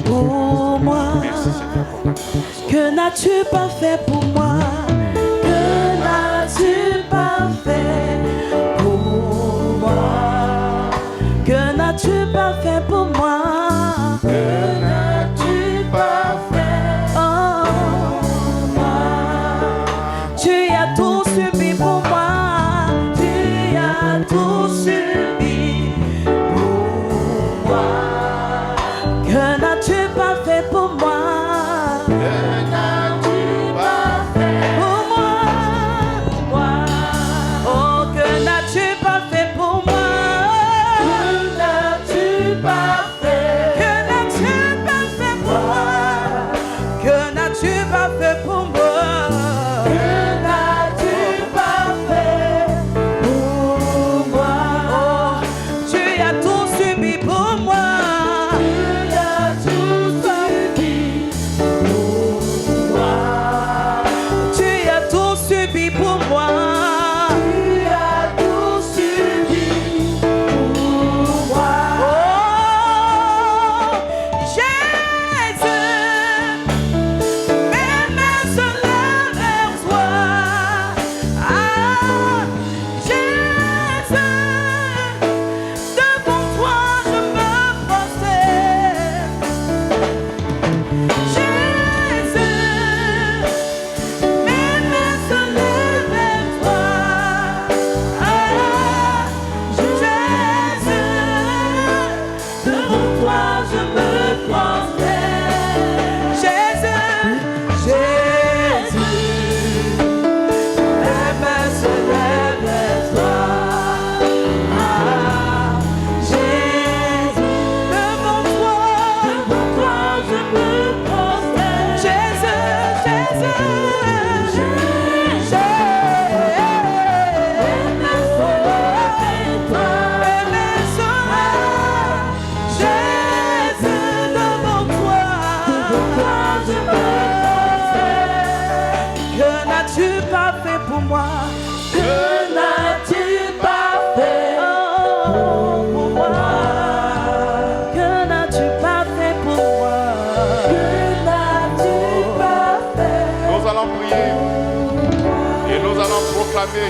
pour moi. Merci Seigneur pour ta grâce. Que n'as-tu pas fait pour moi? Que n'as-tu pas fait pour moi? Que n'as-tu pas fait pour moi? Que n'as-tu pas fait pour moi? Tu as tout subi pour moi. Tu as tout subi pour moi. Que n'as-tu pas fait pour moi?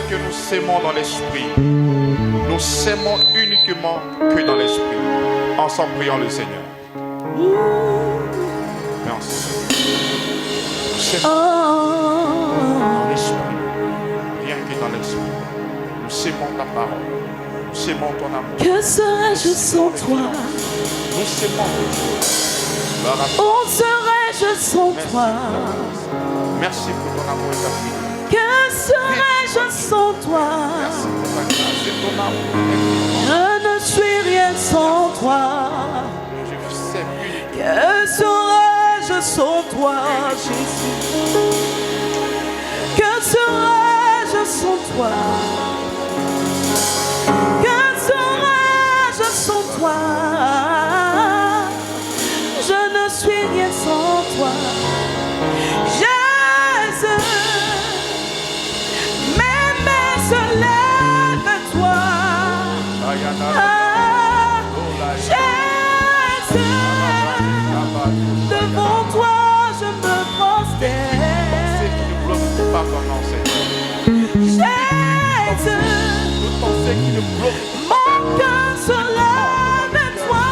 Que nous s'aimons dans l'esprit. Nous s'aimons uniquement que dans l'esprit. Ensemble, prions le Seigneur. Merci. Nous s'aimons dans l'esprit. Rien que dans l'esprit. Nous s'aimons ta parole. Nous s'aimons ton amour. Que serais-je sans toi? Nous s'aimons. Où serais-je sans toi? Merci pour ton amour et ta fidélité. Que serais-je sans toi? Merci pour ta grâce et ton amour. Je ne suis rien sans toi. Je sais uniquement. Que serais-je sans toi, Jésus? Que serais-je sans toi? Que serais-je sans toi? Je ne suis rien sans toi. Jésus, mes mains se lèvent à toi. Jésus, devant toi je me prosterne. Jésus, mon cœur se lève à toi.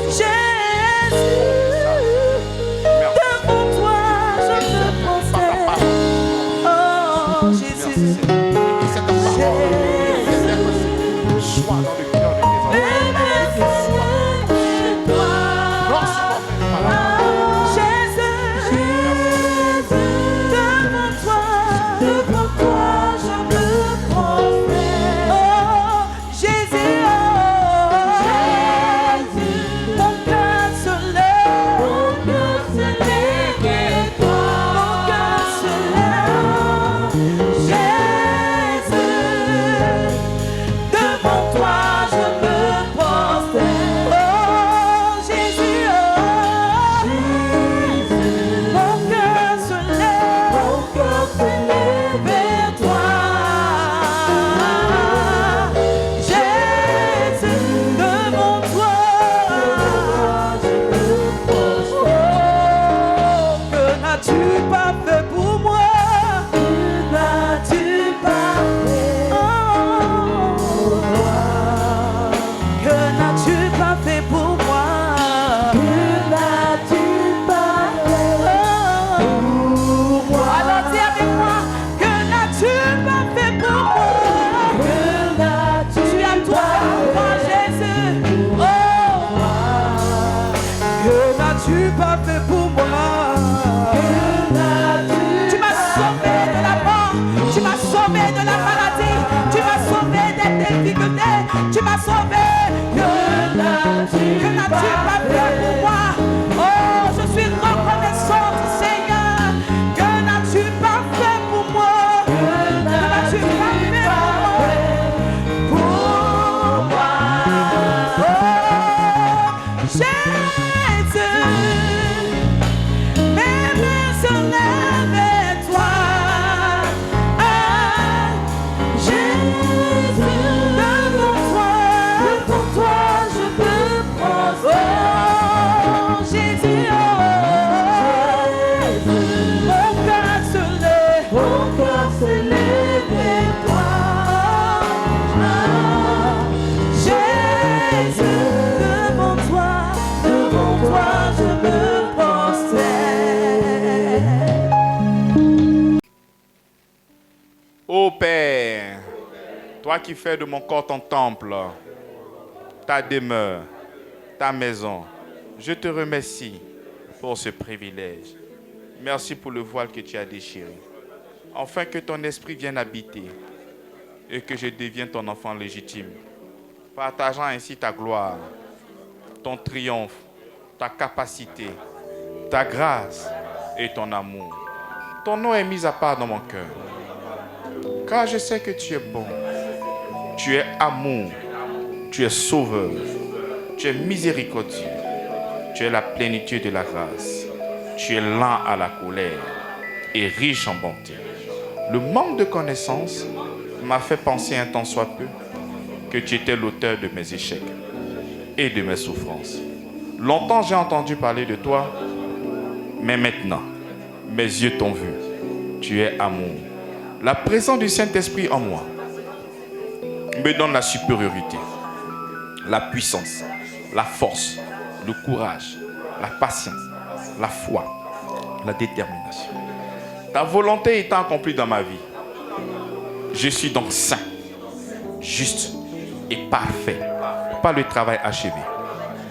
Jésus, devant toi je me prosterne. Oh Jésus. Mon cœur s'élève vers toi. Jésus, devant toi je me prosterne. Ô Père, toi qui fais de mon corps ton temple, ta demeure, ta maison, je te remercie pour ce privilège. Merci pour le voile que tu as déchiré, afin que ton esprit vienne habiter et que je devienne ton enfant légitime, partageant ainsi ta gloire, ton triomphe, ta capacité, ta grâce et ton amour. Ton nom est mis à part dans mon cœur, car je sais que tu es bon, tu es amour, tu es sauveur, tu es miséricordieux, tu es la plénitude de la grâce, tu es lent à la colère et riche en bonté. Le manque de connaissance m'a fait penser un tant soit peu que tu étais l'auteur de mes échecs et de mes souffrances. Longtemps j'ai entendu parler de toi, mais maintenant, mes yeux t'ont vu. Tu es amour. La présence du Saint-Esprit en moi me donne la supériorité, la puissance, la force, le courage, la patience, la foi, la détermination. Ta volonté étant accomplie dans ma vie, je suis donc saint, juste et parfait par le travail achevé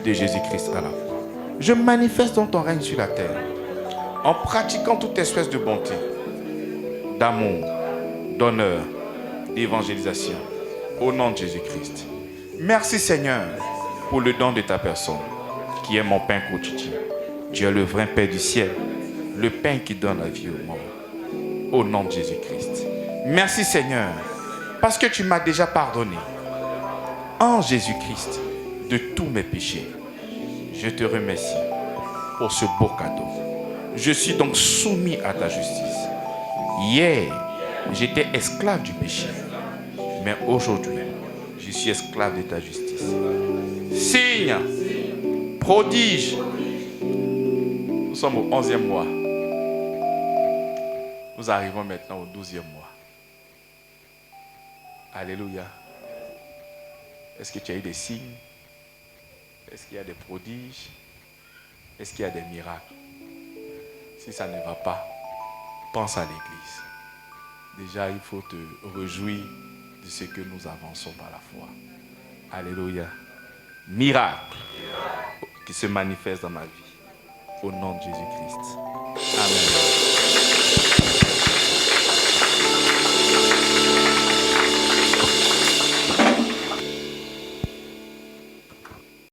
de Jésus-Christ à la croix. Je manifeste donc ton règne sur la terre en pratiquant toute espèce de bonté, d'amour, d'honneur, d'évangélisation au nom de Jésus-Christ. Merci Seigneur pour le don de ta personne qui est mon pain quotidien. Tu es le vrai Père du ciel, le pain qui donne la vie au monde. Au nom de Jésus-Christ. Merci Seigneur parce que tu m'as déjà pardonné en Jésus-Christ de tous mes péchés. Je te remercie pour ce beau cadeau. Je suis donc soumis à ta justice. Hier, j'étais esclave du péché, mais aujourd'hui, je suis esclave de ta justice. Signe, prodige. Nous sommes au 11e mois. Nous arrivons maintenant au 12e mois. Alléluia. Est-ce que tu as eu des signes? Est-ce qu'il y a des prodiges? Est-ce qu'il y a des miracles? Si ça ne va pas, pense à l'Église. Déjà, il faut te réjouir de ce que nous avançons par la foi. Alléluia. Miracle qui se manifeste dans ma vie. Au nom de Jésus-Christ. Amen.